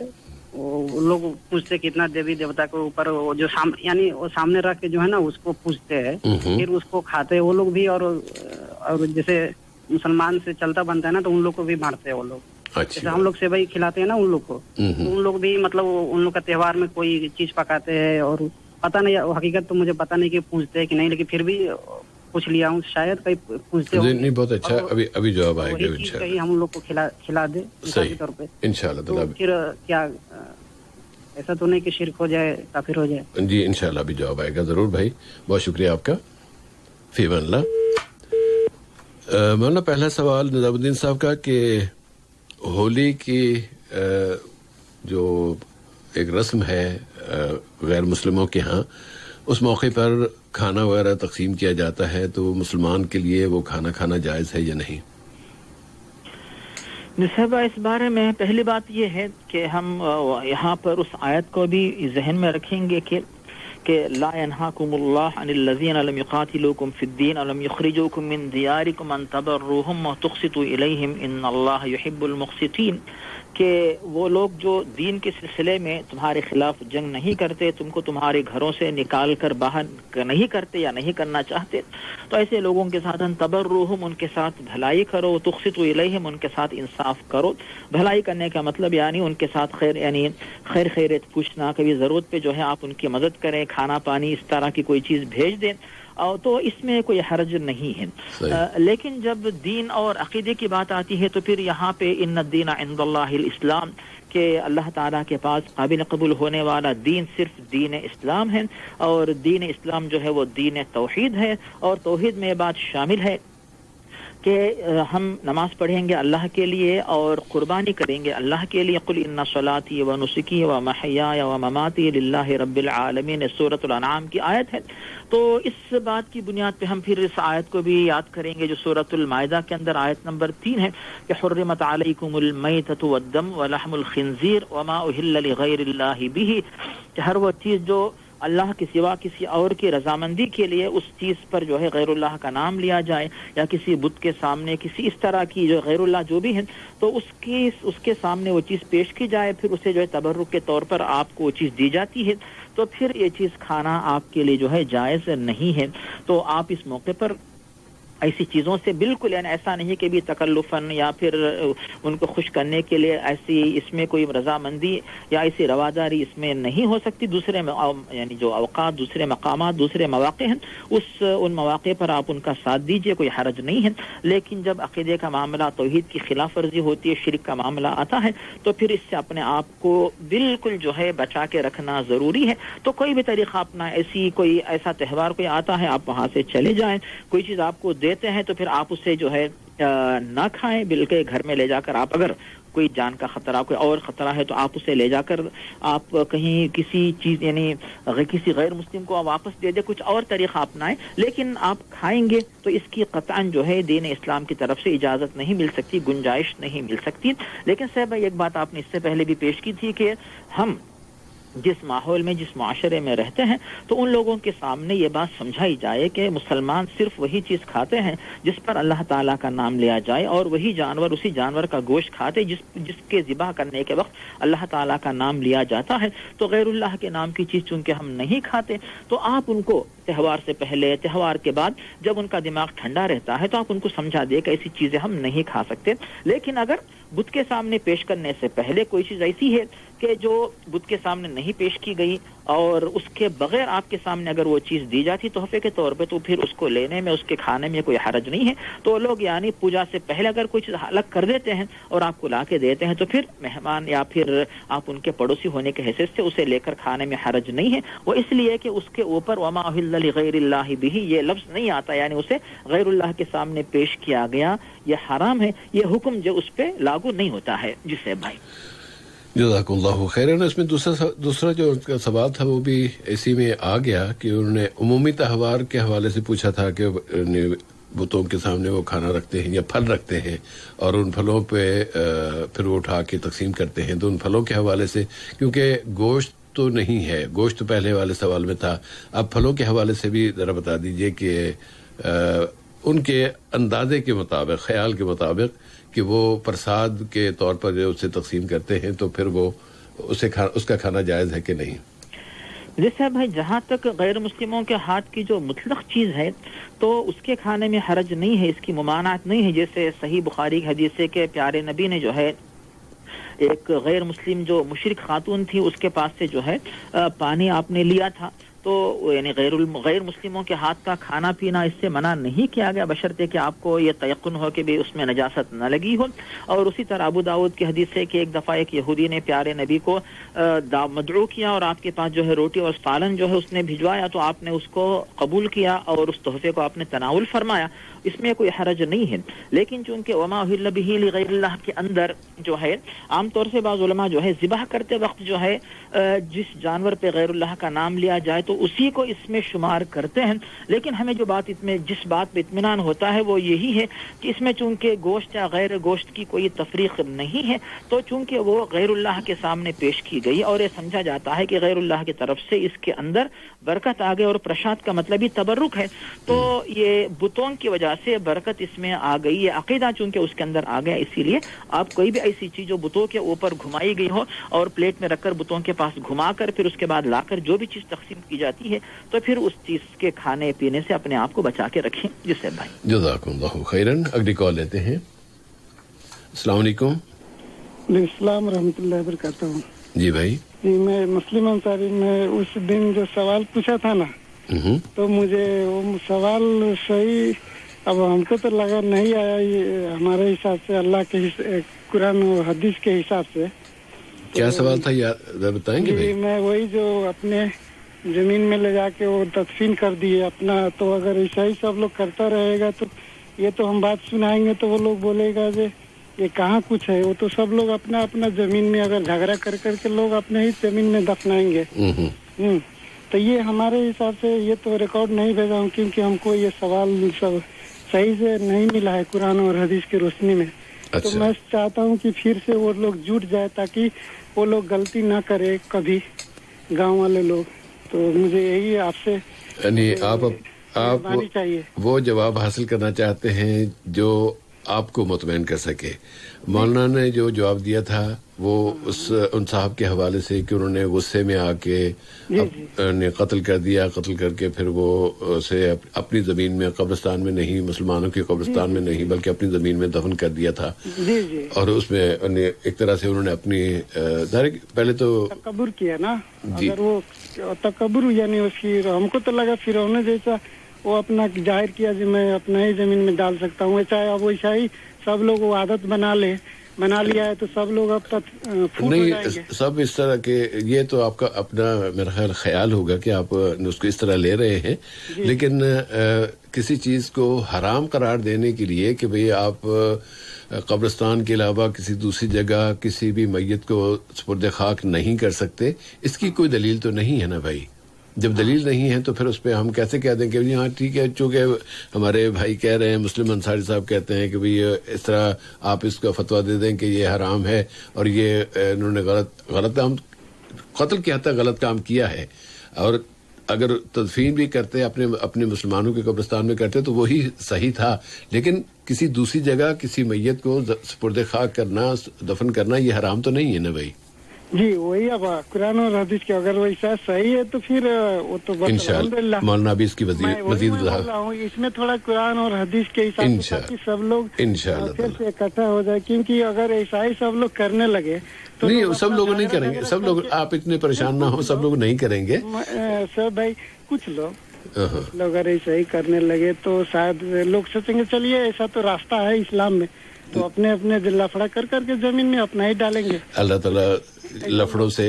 وہ لوگ پوچھتے کتنا دیوی دیوتا کے اوپر جو یعنی وہ سامنے رکھ کے جو ہے نا اس کو پوچھتے ہیں, پھر اس کو کھاتے وہ لوگ بھی, اور جیسے مسلمان سے چلتا بنتا ہے نا تو ان لوگ کو بھی مارتے ہیں وہ لوگ. جیسے ہم لوگ سیوئی کھلاتے ہیں نا ان لوگ کو, تو ان لوگ بھی مطلب ان لوگ کا تہوار میں کوئی چیز پکاتے ہیں, اور پتہ نہیں حقیقت تو مجھے پتہ نہیں کہ پوچھتے ہیں کہ نہیں, لیکن پھر بھی پوچھ لیا ہوں, شاید کہیں پوچھتے ہوں. نہیں, بہت اچھا, ابھی جواب آئے گا انشاءاللہ. کہیں ہم لوگ کو کھلا دے مثال کے طور پہ انشاءاللہ. تو پھر کیا ایسا تو نہیں کہ شرک ہو جائے, کافر ہو جائے؟ جی انشاءاللہ ابھی جواب آئے گا ضرور بھائی. بہت شکریہ آپ کا. فی امان اللہ. مولانا پہلا سوال نظام الدین صاحب کا کہ ہولی کی جو ایک رسم ہے غیر مسلموں کے ہاں, اس موقع پر کھانا وغیرہ تقسیم کیا جاتا ہے, تو مسلمان کے لیے وہ کھانا کھانا جائز ہے یا نہیں؟ نصیبہ, اس بارے میں پہلی بات یہ ہے کہ ہم یہاں پر اس آیت کو بھی ذہن میں رکھیں گے کہ لا ينهاكم الله عن الذين لم يقاتلوكم في الدين ولم يخرجوكم من دياركم ان تبروهم وتقسطوا اليهم ان الله يحب المقسطين, کہ وہ لوگ جو دین کے سلسلے میں تمہارے خلاف جنگ نہیں کرتے, تم کو تمہارے گھروں سے نکال کر باہر نہیں کرتے یا نہیں کرنا چاہتے, تو ایسے لوگوں کے ساتھ تبرہم, ان کے ساتھ بھلائی کرو, تقسطوا الیہم, ان کے ساتھ انصاف کرو. بھلائی کرنے کا مطلب یعنی ان کے ساتھ خیریت پوچھنا, کبھی ضرورت پہ جو ہے آپ ان کی مدد کریں, کھانا پانی اس طرح کی کوئی چیز بھیج دیں, تو اس میں کوئی حرج نہیں ہے. لیکن جب دین اور عقیدے کی بات آتی ہے تو پھر یہاں پہ ان الدین عند اللہ الاسلام, کہ اللہ تعالیٰ کے پاس قابل قبول ہونے والا دین صرف دین اسلام ہے, اور دین اسلام جو ہے وہ دین توحید ہے, اور توحید میں یہ بات شامل ہے کہ ہم نماز پڑھیں گے اللہ کے لیے اور قربانی کریں گے اللہ کے لیے. قل ان صلاتی و نسکی و محیای و مماتی للہ رب العالمین, سورۃ الانعام کی آیت ہے. تو اس بات کی بنیاد پہ ہم پھر اس آیت کو بھی یاد کریں گے جو سورۃ المائدہ کے اندر آیت نمبر 3 ہے کہ حرمت علیکم المیتۃ والدم ولحم الخنزیر وما اہل لغیر اللہ بہ, کہ ہر وہ چیز جو اللہ کے سوا کسی اور کی رضامندی کے لیے اس چیز پر جو ہے غیر اللہ کا نام لیا جائے یا کسی بت کے سامنے کسی اس طرح کی جو غیر اللہ جو بھی ہے تو اس کے سامنے وہ چیز پیش کی جائے، پھر اسے جو ہے تبرک کے طور پر آپ کو وہ چیز دی جاتی ہے، تو پھر یہ چیز کھانا آپ کے لیے جو ہے جائز نہیں ہے۔ تو آپ اس موقع پر ایسی چیزوں سے بالکل یعنی ایسا نہیں کہ بھی تکلفاً یا پھر ان کو خوش کرنے کے لیے ایسی اس میں کوئی رضامندی یا ایسی رواداری اس میں نہیں ہو سکتی۔ دوسرے یعنی جو اوقات دوسرے مقامات دوسرے مواقع ہیں ان مواقع پر آپ ان کا ساتھ دیجئے، کوئی حرج نہیں ہے، لیکن جب عقیدے کا معاملہ توحید کی خلاف ورزی ہوتی ہے، شرک کا معاملہ آتا ہے تو پھر اس سے اپنے آپ کو بالکل جو ہے بچا کے رکھنا ضروری ہے۔ تو کوئی بھی طریقہ اپنا کوئی ایسا تہوار کوئی آتا ہے آپ وہاں سے چلے جائیں، کوئی چیز آپ کو دیتے ہیں تو پھر آپ اسے جو ہے نہ کھائیں، بلکہ گھر میں لے جا کر آپ اگر کوئی جان کا خطرہ کوئی اور خطرہ ہے تو آپ اسے لے جا کر آپ کہیں کسی چیز یعنی کسی غیر مسلم کو واپس دے دے، کچھ اور طریقہ اپنائیں، لیکن آپ کھائیں گے تو اس کی قطعاً جو ہے دین اسلام کی طرف سے اجازت نہیں مل سکتی، گنجائش نہیں مل سکتی۔ لیکن صاحب ایک بات آپ نے اس سے پہلے بھی پیش کی تھی کہ ہم جس ماحول میں جس معاشرے میں رہتے ہیں تو ان لوگوں کے سامنے یہ بات سمجھائی جائے کہ مسلمان صرف وہی چیز کھاتے ہیں جس پر اللہ تعالیٰ کا نام لیا جائے، اور وہی جانور اسی جانور کا گوشت کھاتے جس کے ذبح کرنے کے وقت اللہ تعالیٰ کا نام لیا جاتا ہے۔ تو غیر اللہ کے نام کی چیز چونکہ ہم نہیں کھاتے تو آپ ان کو تہوار سے پہلے تہوار کے بعد جب ان کا دماغ ٹھنڈا رہتا ہے تو آپ ان کو سمجھا دیں کہ ایسی چیزیں ہم نہیں کھا سکتے۔ لیکن اگر بت کے سامنے پیش کرنے سے پہلے کوئی چیز ایسی ہے کہ جو بت کے سامنے نہیں پیش کی گئی اور اس کے بغیر آپ کے سامنے اگر وہ چیز دی جاتی تحفے کے طور پہ تو پھر اس کو لینے میں اس کے کھانے میں کوئی حرج نہیں ہے۔ تو لوگ یعنی پوجا سے پہلے اگر کوئی چیز الگ کر دیتے ہیں اور آپ کو لا کے دیتے ہیں تو پھر مہمان یا پھر آپ ان کے پڑوسی ہونے کے حیثیت سے اسے لے کر کھانے میں حرج نہیں ہے۔ وہ اس لیے کہ اس کے اوپر وما اہل لغیر اللہ بہ یہ لفظ نہیں آتا، یعنی اسے غیر اللہ کے سامنے پیش کیا گیا، یہ حرام ہے، یہ حکم جو اس پہ لاگو نہیں ہوتا ہے۔ جسے بھائی جزاک اللہ خیرن۔ اس میں دوسرا جو ان کا سوال تھا وہ بھی اسی میں آ گیا کہ انہوں نے عمومی تہوار کے حوالے سے پوچھا تھا کہ بتوں کے سامنے وہ کھانا رکھتے ہیں یا پھل رکھتے ہیں اور ان پھلوں پہ پھر وہ اٹھا کے تقسیم کرتے ہیں، تو ان پھلوں کے حوالے سے کیونکہ گوشت تو نہیں ہے، گوشت پہلے والے سوال میں تھا، اب پھلوں کے حوالے سے بھی ذرا بتا دیجئے کہ ان کے اندازے کے مطابق خیال کے مطابق کہ وہ پرساد کے طور پر جو اسے تقسیم کرتے ہیں تو پھر وہ اس کا کھانا جائز ہے کہ نہیں؟ جیسے بھائی جہاں تک غیر مسلموں کے ہاتھ کی جو مطلق چیز ہے تو اس کے کھانے میں حرج نہیں ہے، اس کی ممانعت نہیں ہے۔ جیسے صحیح بخاری کی حدیث ہے کہ پیارے نبی نے جو ہے ایک غیر مسلم جو مشرک خاتون تھی اس کے پاس سے جو ہے پانی آپ نے لیا تھا، تو یعنی غیر مسلموں کے ہاتھ کا کھانا پینا اس سے منع نہیں کیا گیا بشرطے کہ آپ کو یہ تیقن ہو کہ بھی اس میں نجاست نہ لگی ہو۔ اور اسی طرح ابو داؤد کی حدیث ہے کہ ایک دفعہ ایک یہودی نے پیارے نبی کو مدعو کیا اور آپ کے پاس جو ہے روٹی اور سالن جو ہے اس نے بھجوایا تو آپ نے اس کو قبول کیا اور اس تحفے کو آپ نے تناول فرمایا، اس میں کوئی حرج نہیں ہے۔ لیکن چونکہ وما اہل بہ لغیر اللہ کے اندر جو ہے عام طور سے بعض علماء جو ہے ذبح کرتے وقت جو ہے جس جانور پہ غیر اللہ کا نام لیا جائے تو اسی کو اس میں شمار کرتے ہیں، لیکن ہمیں جس بات پہ اطمینان ہوتا ہے وہ یہی ہے کہ اس میں چونکہ گوشت یا غیر گوشت کی کوئی تفریق نہیں ہے، تو چونکہ وہ غیر اللہ کے سامنے پیش کی گئی اور یہ سمجھا جاتا ہے کہ غیر اللہ کی طرف سے اس کے اندر برکت آ گئی، اور پرشاد کا مطلب ہی تبرک ہے، تو یہ بتوں کی وجہ سے برکت اس میں آ گئی، یہ عقیدہ چونکہ اس کے اندر آ گیا، اسی لیے آپ کوئی بھی ایسی چیز جو بتوں کے اوپر گھمائی گئی ہو اور پلیٹ میں رکھ کر بتوں کے پاس گھما کر پھر اس کے بعد لا کر جو بھی چیز تقسیم کی جاتی ہے تو پھر اس چیز کے کھانے پینے سے اپنے آپ کو بچا کے رکھیں۔ جسے بھائی جزاکم اللہ خیرن۔ اگلی کال لیتے ہیں۔ السلام علیکم۔ علیکم السلام ورحمۃ اللہ وبرکاتہ۔ جی بھائی۔ جی میں مسلم انصاری میں اس دن جو سوال پوچھا تھا نا تو مجھے وہ سوال صحیح اب ہم کو تو لگا نہیں آیا، یہ ہمارے حساب سے اللہ کے قرآن و حدیث کے حساب سے کیا سوال تھا بتائیں گے؟ جی میں وہی جو اپنے زمین میں لے جا کے وہ تدفین کر دیے اپنا، تو اگر ایسا ہی سب لوگ کرتا رہے گا تو یہ تو ہم بات سنائیں گے تو وہ لوگ بولے گا کہ یہ کہاں کچھ ہے، وہ تو سب لوگ اپنا اپنا زمین میں اگر جھگڑا کر کے لوگ اپنے ہی زمین میں دفنائیں گے۔ تو یہ ہمارے حساب سے یہ تو ریکارڈ نہیں بھیجا ہوں کیونکہ ہم کو یہ سوال سب صحیح سے نہیں ملا ہے قرآن اور حدیث کی روشنی میں۔ تو میں چاہتا ہوں کہ پھر سے وہ لوگ جٹ جائے تاکہ وہ لوگ غلطی نہ کرے کبھی، گاؤں والے لوگ۔ تو مجھے یہی آپ سے یعنی آپ چاہیے وہ جواب حاصل کرنا چاہتے ہیں جو آپ کو مطمئن کر سکے. مولانا نے جو جواب دیا تھا وہ ان صاحب کے حوالے سے کہ انہوں نے غصے میں آ کے قتل کر دیا، قتل کر کے پھر وہ اسے اپنی زمین میں قبرستان میں نہیں، مسلمانوں کی قبرستان میں نہیں بلکہ اپنی زمین میں دفن کر دیا تھا. اور اس میں ایک طرح سے انہوں نے اپنی پہلے تو تکبر کیا نا. اگر وہ تکبر یعنی اس کی ہم کو تو لگا فرعون جیسا وہ اپنا ظاہر کیا کہ میں اپنا ہی زمین میں ڈال سکتا ہوں. چاہے اب ویسا ہی سب لوگ وہ عادت بنا لیا ہے تو سب لوگ اب تک نہیں سب اس طرح کے. یہ تو آپ کا اپنا میرا خیال ہوگا کہ آپ اس کو اس طرح لے رہے ہیں، لیکن کسی چیز کو حرام قرار دینے کے لیے کہ بھئی آپ قبرستان کے علاوہ کسی دوسری جگہ کسی بھی میت کو سپرد خاک نہیں کر سکتے، اس کی کوئی دلیل تو نہیں ہے نا بھائی. جب دلیل نہیں ہے تو پھر اس پہ ہم کیسے کہہ دیں کہ ہاں ٹھیک ہے، چونکہ ہمارے بھائی کہہ رہے ہیں، مسلم انصاری صاحب کہتے ہیں کہ بھئی اس طرح آپ اس کا فتویٰ دے دیں کہ یہ حرام ہے اور یہ انہوں نے غلط کام، قتل کے حد تک غلط کام کیا ہے. اور اگر تدفین بھی کرتے اپنے مسلمانوں کے قبرستان میں کرتے تو وہی صحیح تھا، لیکن کسی دوسری جگہ کسی میت کو سپرد خاک کرنا، دفن کرنا یہ حرام تو نہیں ہے نا بھائی. جی وہی اب قرآن اور حدیث کے اگر ویسا صحیح ہے تو پھر وہ تو انشاءاللہ مولانا بھی اس کی مزید اس میں تھوڑا قرآن اور حدیث کے حساب سے سب لوگ پھر سے اکٹھا ہو جائے، کیونکہ اگر ایسا ہی سب لوگ کرنے لگے تو نہیں، سب لوگ نہیں کریں گے. سب لوگ آپ اتنے پریشان نہ ہو، سب لوگ نہیں کریں گے. سر بھائی کچھ لوگ اگر ایسا ہی کرنے لگے تو شاید لوگ سوچیں گے چلیے ایسا تو راستہ ہے اسلام میں، تو اپنے لفڑا کر کے زمین میں اپنا ہی ڈالیں گے. اللہ تعالیٰ لفڑوں سے،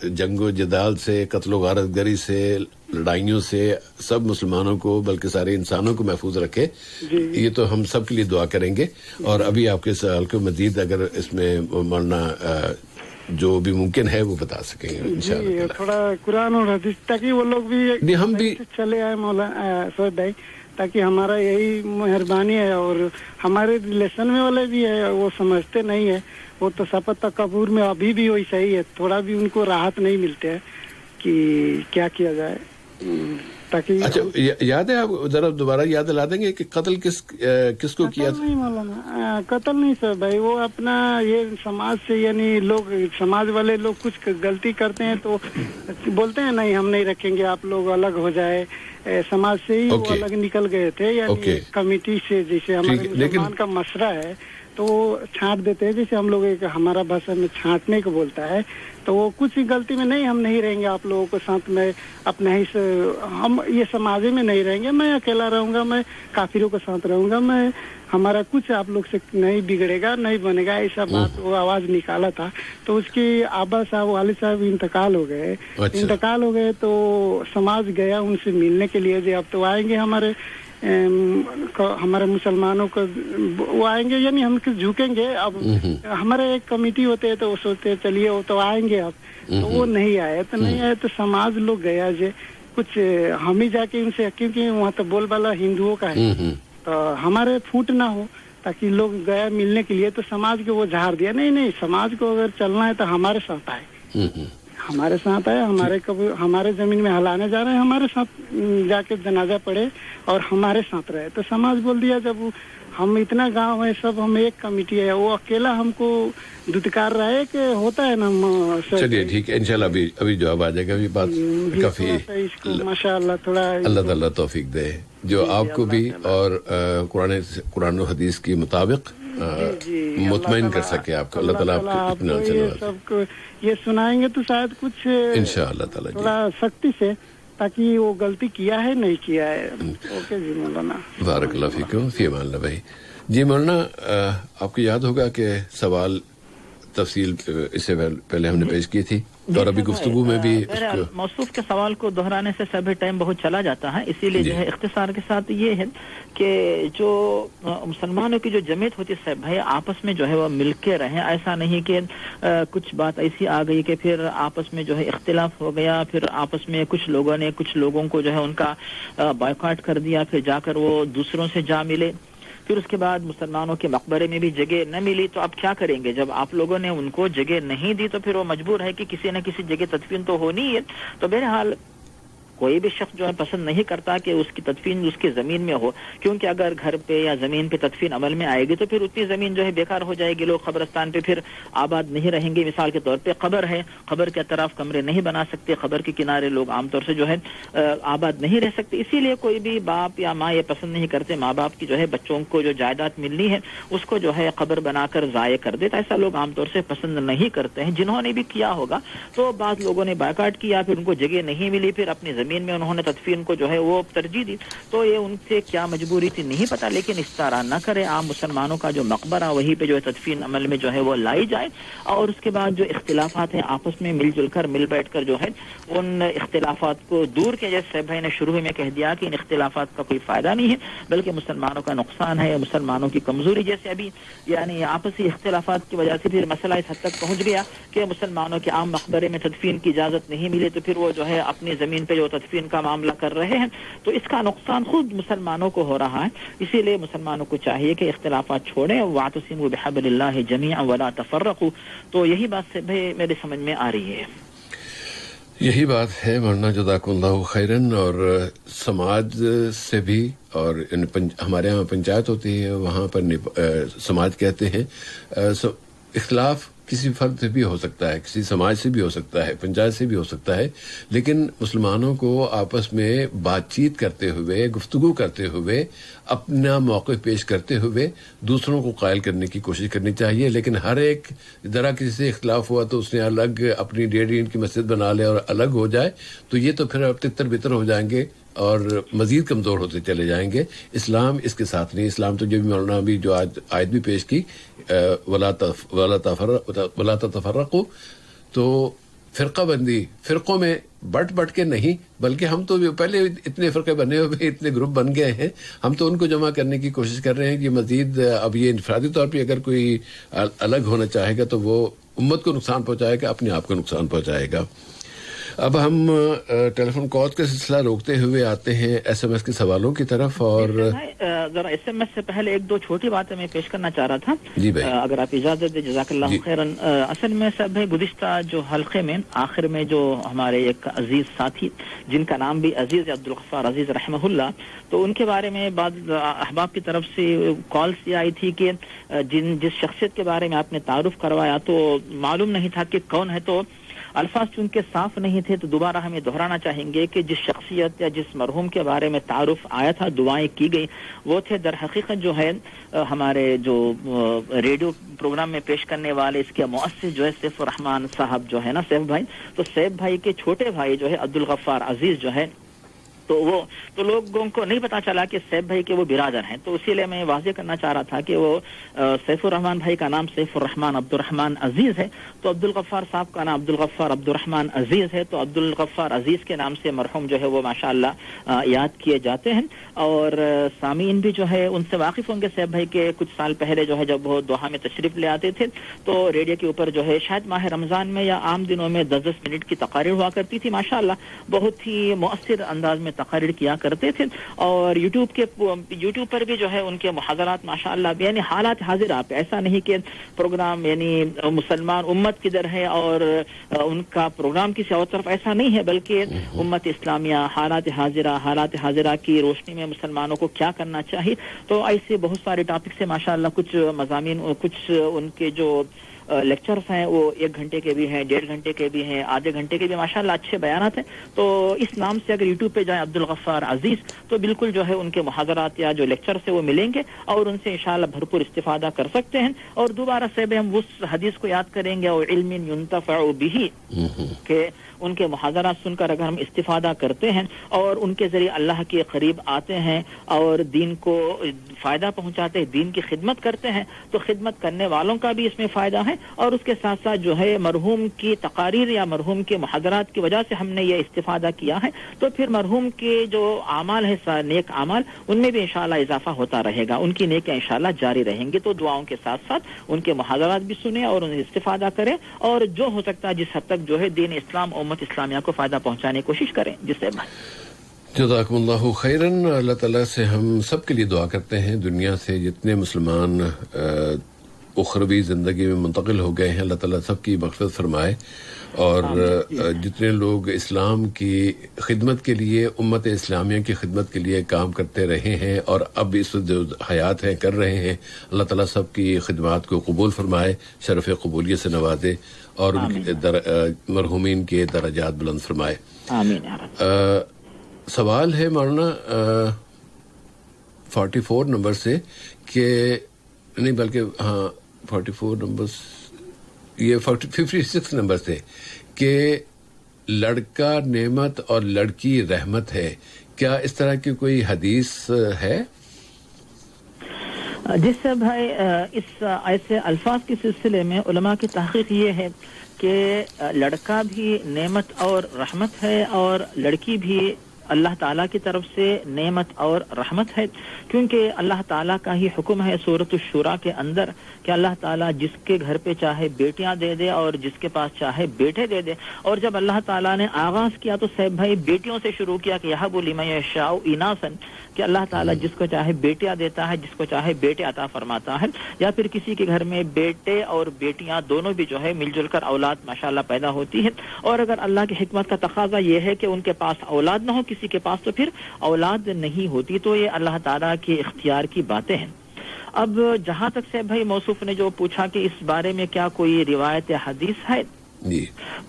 جنگ و جدال سے، قتل و غارت گری سے، لڑائیوں سے سب مسلمانوں کو بلکہ سارے انسانوں کو محفوظ رکھے. یہ تو ہم سب کے لیے دعا کریں گے. اور ابھی آپ کے سوال کو مزید اگر اس میں مولانا جو بھی ممکن ہے وہ بتا سکیں گے انشاءاللہ. تھوڑا قرآن اور حدیث تاکہ وہ لوگ بھی ہم بھی چلے آئے مولانا سعید بھائی، تاکہ ہمارا یہی مہربانی ہے. اور ہمارے ریلیشن میں والے بھی ہے وہ سمجھتے نہیں ہے، وہ تو سپت کپور میں ابھی بھی وہی صحیح ہے، تھوڑا بھی ان کو راحت نہیں ملتے ہے کہ کیا کیا جائے. تاکہ اچھا یاد ہے آپ ذرا دوبارہ یاد دلا دیں گے کہ قتل کس کو کیا تھا؟ نہیں مولانا قتل نہیں سر بھائی، وہ اپنا یہ سماج سے یعنی لوگ سماج والے لوگ کچھ غلطی کرتے ہیں تو بولتے ہیں نہیں ہم نہیں رکھیں گے، آپ لوگ الگ ہو جائے. سماج سے ہی وہ الگ نکل گئے تھے، یعنی کمیٹی سے. جیسے ہمارے مسلمان کا مشورہ ہے تو وہ چھانٹ دیتے ہیں، جیسے ہم لوگ ہمارا بھاشا میں چھانٹنے کو بولتا ہے. تو وہ کچھ غلطی میں نہیں، ہم نہیں رہیں گے آپ لوگوں کے ساتھ، میں اپنا ہی ہم یہ سماجی میں نہیں رہیں گے، میں اکیلا رہوں گا، میں کافروں کے ساتھ رہوں گا، میں ہمارا کچھ آپ لوگ سے نہیں بگڑے گا، نہیں بنے گا، ایسا بات وہ آواز نکالا تھا. تو اس کی آبا صاحب والد صاحب انتقال ہو گئے تو سماج گیا ان سے ملنے کے لیے. اب تو آئیں گے ہمارے مسلمانوں کو، وہ آئیں گے یعنی ہم جھکیں گے. اب ہمارے ایک کمیٹی ہوتے ہیں تو وہ سوچتے چلیے وہ تو آئیں گے، اب تو وہ نہیں آئے تو سماج لوگ گیا جے کچھ ہم ہی جا کے ان سے، کیونکہ وہاں تو بول بالا ہندوؤں کا ہے تو ہمارے پھوٹ نہ ہو، تاکہ لوگ گیا ملنے کے لیے تو سماج کو وہ جھاڑ دیا. نہیں سماج کو اگر چلنا ہے تو ہمارے ساتھ آئے، ہمارے زمین میں ہلانے جا رہے ہیں، ہمارے ساتھ جا کے جنازہ پڑے اور ہمارے ساتھ رہے. تو سماج بول دیا جب ہم اتنا گاؤں ہے سب، ہم ایک کمیٹی ہے، وہ اکیلا ہم کو دھتکار رہا ہے کہ ہوتا ہے نا. چلیے ٹھیک ہے انشاءاللہ ابھی جواب آ جائے گا. ابھی بات کافی ماشاء اللہ تھوڑا اللہ تعالیٰ توفیق دے جو آپ کو بھی اور قرآن و حدیث کے مطابق مطمئن کر سکے آپ کو. اللہ تعالیٰ آپ کو سب کو یہ سنائیں گے تو شاید کچھ انشاءاللہ تعالیٰ تھوڑا سختی سے، تاکہ وہ غلطی کیا ہے نہیں کیا ہے. اوکے جی مولانا، بارک اللہ فیکم، فی امان اللہ بھائی. جی مولانا آپ کو یاد ہوگا کہ سوال تفصیل اس سے پہلے ہم نے پیش کی تھی اور ابھی گفتگو میں بھی موصوف کے سوال کو دہرانے سے سبھی ٹائم بہت چلا جاتا ہے، اسی لیے جو ہے اختصار کے ساتھ یہ ہے کہ جو مسلمانوں کی جو جمعیت ہوتی ہے بھائی آپس میں جو ہے وہ مل کے رہیں. ایسا نہیں کہ کچھ بات ایسی آ گئی کہ پھر آپس میں جو ہے اختلاف ہو گیا، پھر آپس میں کچھ لوگوں نے کچھ لوگوں کو جو ہے ان کا بائیکاٹ کر دیا، پھر جا کر وہ دوسروں سے جا ملے، پھر اس کے بعد مسلمانوں کے مقبرے میں بھی جگہ نہ ملی. تو اب کیا کریں گے؟ جب آپ لوگوں نے ان کو جگہ نہیں دی تو پھر وہ مجبور ہے کہ کسی نہ کسی جگہ تدفین تو ہونی ہے. تو بہرحال کوئی بھی شخص جو ہے پسند نہیں کرتا کہ اس کی تدفین اس کی زمین میں ہو، کیونکہ اگر گھر پہ یا زمین پہ تدفین عمل میں آئے گی تو پھر اتنی زمین جو ہے بیکار ہو جائے گی، لوگ قبرستان پہ پھر آباد نہیں رہیں گے. مثال کے طور پہ قبر ہے، قبر کے اطراف کمرے نہیں بنا سکتے، قبر کے کنارے لوگ عام طور سے جو ہے آباد نہیں رہ سکتے. اسی لیے کوئی بھی باپ یا ماں یہ پسند نہیں کرتے ماں باپ کی جو ہے بچوں کو جو جائیداد ملنی ہے اس کو جو ہے قبر بنا کر ضائع کر دیتا. ایسا لوگ عام طور سے پسند نہیں کرتے ہیں. جنہوں نے بھی کیا ہوگا تو بعض لوگوں نے بائیکاٹ کیا، پھر ان کو جگہ نہیں ملی، پھر اپنی زمین میں انہوں نے تدفین کو جو ہے وہ ترجیح دی. تو یہ ان سے کیا مجبوری تھی نہیں پتا، لیکن اس طرح نہ کرے. عام مسلمانوں کا جو مقبرہ وہیں پہ جو ہے تدفین عمل میں جو ہے وہ لائی جائے، اور اس کے بعد جو اختلافات ہیں آپس میں مل جل کر مل بیٹھ کر جو ہے ان اختلافات کو دور کے، جیسے صاحب بھائی نے شروع میں کہہ دیا کہ ان اختلافات کا کوئی فائدہ نہیں ہے بلکہ مسلمانوں کا نقصان ہے، مسلمانوں کی کمزوری. جیسے ابھی یعنی آپسی اختلافات کی وجہ سے پھر مسئلہ اس حد تک پہنچ گیا کہ مسلمانوں کے عام مقبرے میں تدفین کی اجازت نہیں ملی تو پھر وہ جو ہے اپنی زمین پہ جو تدفین کا معاملہ کر رہے ہیں، تو اس کا نقصان خود مسلمانوں کو ہو رہا ہے. اسی لیے مسلمانوں کو چاہیے کہ اختلافات چھوڑیں. واعتصموا بحبل اللہ جميعا ولا تفرقوا. تو یہی بات سے بھی میرے سمجھ میں آ رہی ہے. یہی بات ہے. مولانا جزاک اللہ خیرن. اور سماج سے بھی، اور ہمارے یہاں پنچایت ہوتی ہے وہاں پر سماج کہتے ہیں. اختلاف کسی فرد سے بھی ہو سکتا ہے، کسی سماج سے بھی ہو سکتا ہے، پنچایت سے بھی ہو سکتا ہے، لیکن مسلمانوں کو آپس میں بات چیت کرتے ہوئے، گفتگو کرتے ہوئے، اپنا موقف پیش کرتے ہوئے دوسروں کو قائل کرنے کی کوشش کرنی چاہیے. لیکن ہر ایک ذرا کسی سے اختلاف ہوا تو اس نے الگ اپنی 1.5 اینٹ کی مسجد بنا لے اور الگ ہو جائے تو یہ تو پھر تتر بتر ہو جائیں گے اور مزید کمزور ہوتے چلے جائیں گے. اسلام اس کے ساتھ نہیں. اسلام تو جو بھی مولانا بھی جو آیت بھی پیش کی ولا تفرقوا، تو فرقہ بندی، فرقوں میں بٹ کے نہیں، بلکہ ہم تو پہلے اتنے فرقے بنے ہوئے، اتنے گروپ بن گئے ہیں، ہم تو ان کو جمع کرنے کی کوشش کر رہے ہیں کہ مزید اب یہ انفرادی طور پہ اگر کوئی الگ ہونا چاہے گا تو وہ امت کو نقصان پہنچائے گا، اپنے آپ کو نقصان پہنچائے گا. اب ہم ٹیلی فون کال کا سلسلہ روکتے ہوئے آتے ہیں ایس ایم ایس کے سوالوں کی طرف. اور ذرا ایس ایم ایس سے پہلے 1-2 چھوٹی باتیں میں پیش کرنا چاہ رہا تھا. جی بھائی اگر آپ اجازت دیں. جزاک اللہ خیرن. اصل میں سب گزشتہ جو حلقے میں آخر میں جو ہمارے ایک عزیز ساتھی جن کا نام بھی عزیز عبدالغفار عزیز رحمہ اللہ، تو ان کے بارے میں بعض احباب کی طرف سے کالس یہ آئی تھی کہ جس شخصیت کے بارے میں آپ نے تعارف کروایا تو معلوم نہیں تھا کہ کون ہے. تو الفاظ چونکہ صاف نہیں تھے تو دوبارہ ہمیں دہرانا چاہیں گے کہ جس شخصیت یا جس مرحوم کے بارے میں تعارف آیا تھا، دعائیں کی گئی، وہ تھے در حقیقت جو ہے ہمارے جو ریڈیو پروگرام میں پیش کرنے والے اس کے مؤسس جو ہے سیف الرحمان صاحب جو ہے نا، سیف بھائی. تو سیف بھائی کے چھوٹے بھائی جو ہے عبدالغفار عزیز جو ہے، تو لوگوں کو نہیں پتا چلا کہ سیف بھائی کے وہ برادر ہیں. تو اسی لیے میں واضح کرنا چاہ رہا تھا کہ وہ سیف الرحمان بھائی کا نام سیف الرحمان عبدالرحمان عزیز ہے، تو عبدالغفار صاحب کا نام عبدالغفار عبدالرحمان عزیز ہے. تو عبدالغفار عزیز کے نام سے مرحوم جو ہے وہ ماشاءاللہ یاد کیے جاتے ہیں. اور سامعین بھی جو ہے ان سے واقف ہوں گے. سیف بھائی کے کچھ سال پہلے جو ہے جب وہ دوحہ میں تشریف لے آتے تھے تو ریڈیو کے اوپر جو ہے شاید ماہ رمضان میں یا عام دنوں میں 10-10 منٹ کی تقاریر ہوا کرتی تھی. ماشاءاللہ بہت ہی مؤثر انداز میں تقاریر کیا کرتے تھے. اور یوٹیوب پر بھی جو ہے ان کے محاضرات ماشاءاللہ یعنی حالات حاضرہ پہ، ایسا نہیں کہ پروگرام یعنی مسلمان امت کدھر ہے اور ان کا پروگرام کسی اور طرف، ایسا نہیں ہے، بلکہ امت اسلامیہ حالات حاضرہ کی روشنی میں مسلمانوں کو کیا کرنا چاہیے. تو ایسے بہت سارے ٹاپکس ہیں ماشاءاللہ. کچھ مضامین، کچھ ان کے جو لیکچرز ہیں وہ 1 گھنٹے کے بھی ہیں، 1.5 گھنٹے کے بھی ہیں، آدھے گھنٹے کے بھی ماشاءاللہ اچھے بیانات ہیں. تو اس نام سے اگر یوٹیوب پہ جائیں عبدالغفار عزیز تو بالکل جو ہے ان کے محاضرات یا جو لیکچرز ہیں وہ ملیں گے اور ان سے انشاءاللہ بھرپور استفادہ کر سکتے ہیں. اور دوبارہ سے بھی ہم اس حدیث کو یاد کریں گے، اور علم ينتفع به، کہ ان کے محاضرات سن کر اگر ہم استفادہ کرتے ہیں اور ان کے ذریعے اللہ کے قریب آتے ہیں اور دین کو فائدہ پہنچاتے ہیں، دین کی خدمت کرتے ہیں، تو خدمت کرنے والوں کا بھی اس میں فائدہ ہے. اور اس کے ساتھ ساتھ جو ہے مرحوم کی تقاریر یا مرحوم کے محاضرات کی وجہ سے ہم نے یہ استفادہ کیا ہے، تو پھر مرحوم کے جو اعمال ہے نیک اعمال ان میں بھی انشاءاللہ اضافہ ہوتا رہے گا، ان کی نیکیاں انشاءاللہ جاری رہیں گی. تو دعاؤں کے ساتھ ساتھ ان کے محاضرات بھی سنیں اور انہیں استفادہ کریں، اور جو ہو سکتا ہے جس حد تک جو ہے دین اسلام امت اسلامیہ کو فائدہ پہنچانے کی کوشش کریں. جس سے جزاکم اللہ خیرن. اللہ تعالیٰ سے ہم سب کے لیے دعا کرتے ہیں، دنیا سے جتنے مسلمان اخروی زندگی میں منتقل ہو گئے ہیں، اللہ تعالیٰ سب کی مغفرت فرمائے اور جتنے لوگ اسلام کی خدمت کے لیے، امت اسلامیہ کی خدمت کے لیے کام کرتے رہے ہیں اور اب اس جو حیات ہیں کر رہے ہیں، اللہ تعالیٰ سب کی خدمات کو قبول فرمائے، شرف قبولیت سے نوازے اور ان کے مرحومین کے درجات بلند فرمائے. سوال ہے مولانا 44 نمبر سے کہ نہیں بلکہ 44 نمبر، یہ 56 نمبر سے کہ لڑکا نعمت اور لڑکی رحمت ہے، کیا اس طرح کی کوئی حدیث ہے؟ جس سے بھائی اس ایسے الفاظ کے سلسلے میں علماء کی تحقیق یہ ہے کہ لڑکا بھی نعمت اور رحمت ہے اور لڑکی بھی اللہ تعالیٰ کی طرف سے نعمت اور رحمت ہے، کیونکہ اللہ تعالیٰ کا ہی حکم ہے سورۃ الشورى کے اندر کہ اللہ تعالیٰ جس کے گھر پہ چاہے بیٹیاں دے دے اور جس کے پاس چاہے بیٹے دے دے. اور جب اللہ تعالیٰ نے آغاز کیا تو صاحب بھائی بیٹیوں سے شروع کیا کہ یہب لمن یشاء اناثا، کہ اللہ تعالیٰ جس کو چاہے بیٹیاں دیتا ہے، جس کو چاہے بیٹے عطا فرماتا ہے. یا پھر کسی کے گھر میں بیٹے اور بیٹیاں دونوں بھی جو ہے مل جل کر اولاد ماشاءاللہ پیدا ہوتی ہے. اور اگر اللہ کی حکمت کا تقاضا یہ ہے کہ ان کے پاس اولاد نہ ہو، کسی کے پاس، تو پھر اولاد نہیں ہوتی. تو یہ اللہ تعالیٰ کے اختیار کی باتیں ہیں. اب جہاں تک سے بھائی موصوف نے جو پوچھا کہ اس بارے میں کیا کوئی روایت یا حدیث ہے،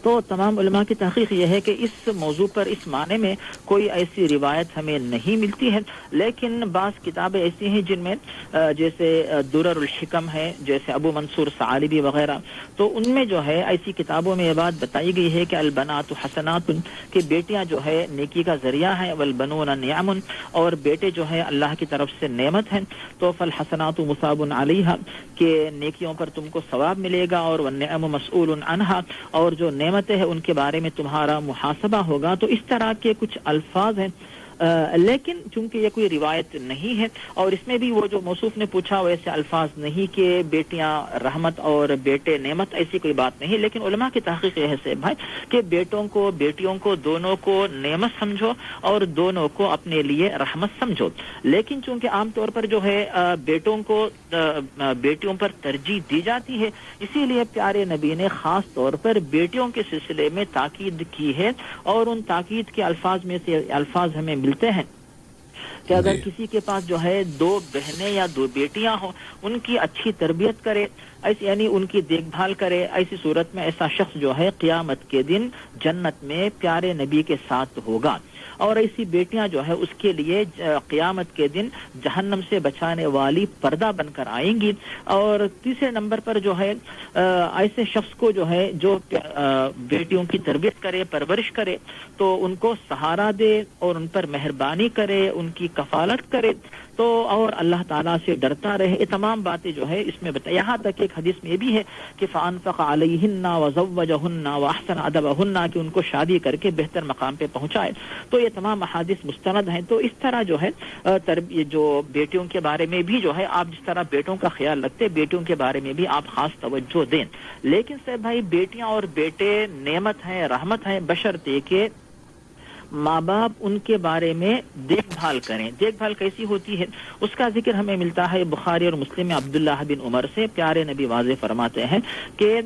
تو تمام علماء کی تحقیق یہ ہے کہ اس موضوع پر اس معنی میں کوئی ایسی روایت ہمیں نہیں ملتی ہے. لیکن بعض کتابیں ایسی ہیں جن میں جیسے درر الحکم ہے، جیسے ابو منصور ثعالبی وغیرہ، تو ان میں جو ہے ایسی کتابوں میں یہ بات بتائی گئی ہے کہ البنات حسنات، کہ بیٹیاں جو ہے نیکی کا ذریعہ ہیں، والبنون نعم، اور بیٹے جو ہے اللہ کی طرف سے نعمت ہیں. تو فالحسنات مصاب علیہا، کہ نیکیوں پر تم کو ثواب ملے گا، اور والنعم مسئول عنہا، اور جو نعمتیں ہیں ان کے بارے میں تمہارا محاسبہ ہوگا. تو اس طرح کے کچھ الفاظ ہیں، لیکن چونکہ یہ کوئی روایت نہیں ہے اور اس میں بھی وہ جو موصوف نے پوچھا ویسے الفاظ نہیں کہ بیٹیاں رحمت اور بیٹے نعمت، ایسی کوئی بات نہیں. لیکن علماء کی تحقیق یہ ہے سے بھائی کہ بیٹوں کو بیٹیوں کو دونوں کو نعمت سمجھو اور دونوں کو اپنے لیے رحمت سمجھو. لیکن چونکہ عام طور پر جو ہے بیٹوں کو بیٹیوں پر ترجیح دی جاتی ہے، اسی لیے پیارے نبی نے خاص طور پر بیٹیوں کے سلسلے میں تاکید کی ہے. اور ان تاکید کے الفاظ میں سے الفاظ ہمیں ملتے ہیں کہ اگر کسی کے پاس جو ہے 2 بہنیں یا 2 بیٹیاں ہوں، ان کی اچھی تربیت کرے، ایسی یعنی ان کی دیکھ بھال کرے، ایسی صورت میں ایسا شخص جو ہے قیامت کے دن جنت میں پیارے نبی کے ساتھ ہوگا. اور ایسی بیٹیاں جو ہے اس کے لیے قیامت کے دن جہنم سے بچانے والی پردہ بن کر آئیں گی. اور تیسرے نمبر پر جو ہے ایسے شخص کو جو ہے جو بیٹیوں کی تربیت کرے، پرورش کرے، تو ان کو سہارا دے اور ان پر مہربانی کرے، ان کی کفالت کرے، تو اور اللہ تعالیٰ سے ڈرتا رہے. یہ تمام باتیں جو ہے اس میں بتا. یہاں تک ایک حدیث میں یہ بھی ہے کہ فَأَنفَقَ عَلَيْهِنَّ وَزَوَّجَهُنَّ وَأَحْسَنَ أَدَبَهُنَّ، کہ ان کو شادی کر کے بہتر مقام پہ پہنچائے. تو یہ تمام احادیث مستند ہیں. تو اس طرح جو ہے جو بیٹیوں کے بارے میں بھی جو ہے آپ جس طرح بیٹوں کا خیال رکھتے، بیٹیوں کے بارے میں بھی آپ خاص توجہ دیں. لیکن سے بھائی بیٹیاں اور بیٹے نعمت ہیں، رحمت ہیں، بشرطے کہ ماں باپ ان کے بارے میں دیکھ بھال کریں. دیکھ بھال کیسی ہوتی ہے اس کا ذکر ہمیں ملتا ہے بخاری اور مسلم میں عبداللہ بن عمر سے. پیارے نبی واضح فرماتے ہیں کہ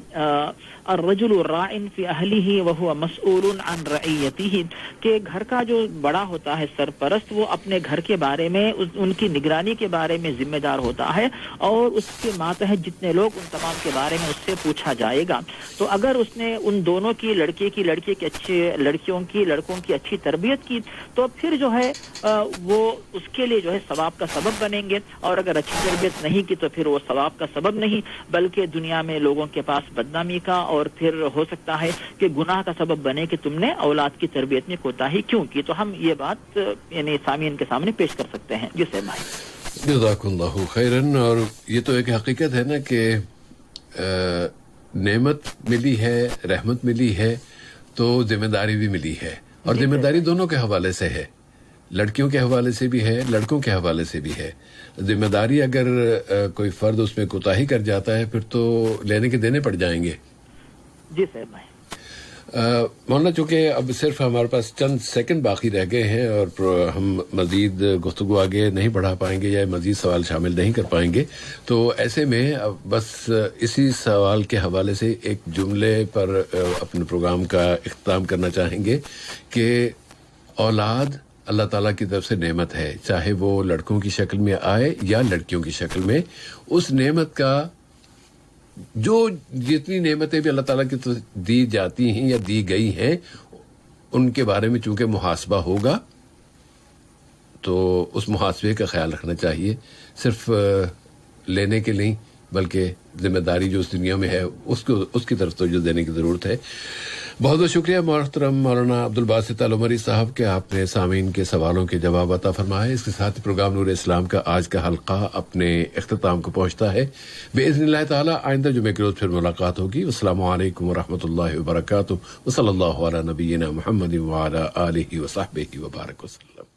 الرجل راع فی اہلہ وہو مسئول عن رعیتہ، کہ گھر کا جو بڑا ہوتا ہے سرپرست، وہ اپنے گھر کے بارے میں ان کی نگرانی کے بارے میں ذمہ دار ہوتا ہے اور اس کے ماتحت جتنے لوگ ان تمام کے بارے میں اس سے پوچھا جائے گا. تو اگر اس نے ان دونوں کی لڑکے کی اچھے لڑکوں کی اچھی تربیت کی تو پھر جو ہے وہ اس کے لیے جو ہے ثواب کا سبب بنیں گے. اور اگر اچھی تربیت نہیں کی تو پھر وہ ثواب کا سبب نہیں بلکہ دنیا میں لوگوں کے پاس بدنامی کا اور پھر ہو سکتا ہے کہ گناہ کا سبب بنے کہ تم نے اولاد کی تربیت میں کوتاہی کیوں کی. تو ہم یہ بات یعنی سامعین کے سامنے پیش کر سکتے ہیں. جسے بھائی جزاک اللہ خیرن. اور یہ تو ایک حقیقت ہے نا کہ نعمت ملی ہے، رحمت ملی ہے، تو ذمہ داری بھی ملی ہے. اور ذمہ داری دونوں کے حوالے سے ہے، لڑکیوں کے حوالے سے بھی ہے، لڑکوں کے حوالے سے بھی ہے. ذمہ داری اگر کوئی فرد اس میں کوتاہی کر جاتا ہے پھر تو لینے کے دینے پڑ جائیں گے. جی صاحب بھائی. مولانا چونکہ اب صرف ہمارے پاس چند سیکنڈ باقی رہ گئے ہیں اور ہم مزید گفتگو آگے نہیں بڑھا پائیں گے یا مزید سوال شامل نہیں کر پائیں گے، تو ایسے میں بس اسی سوال کے حوالے سے ایک جملے پر اپنے پروگرام کا اختتام کرنا چاہیں گے کہ اولاد اللہ تعالیٰ کی طرف سے نعمت ہے، چاہے وہ لڑکوں کی شکل میں آئے یا لڑکیوں کی شکل میں. اس نعمت کا جو جتنی نعمتیں بھی اللہ تعالیٰ کی طرف دی جاتی ہیں یا دی گئی ہیں ان کے بارے میں چونکہ محاسبہ ہوگا، تو اس محاسبے کا خیال رکھنا چاہیے، صرف لینے کے نہیں بلکہ ذمہ داری جو اس دنیا میں ہے اس کی طرف توجہ دینے کی ضرورت ہے. بہت بہت شکریہ محترم مولانا عبدالباسط العمری صاحب کہ آپ نے سامعین کے سوالوں کے جواب عطا فرمائے. اس کے ساتھ پروگرام نور اسلام کا آج کا حلقہ اپنے اختتام کو پہنچتا ہے. باذن اللہ تعالی آئندہ جمعے کے روز پھر ملاقات ہوگی. السلام علیکم ورحمۃ اللہ وبرکاتہ. وصلی اللہ علی نبینا محمد وعلی آلہ وصحبہ وبارک وسلم.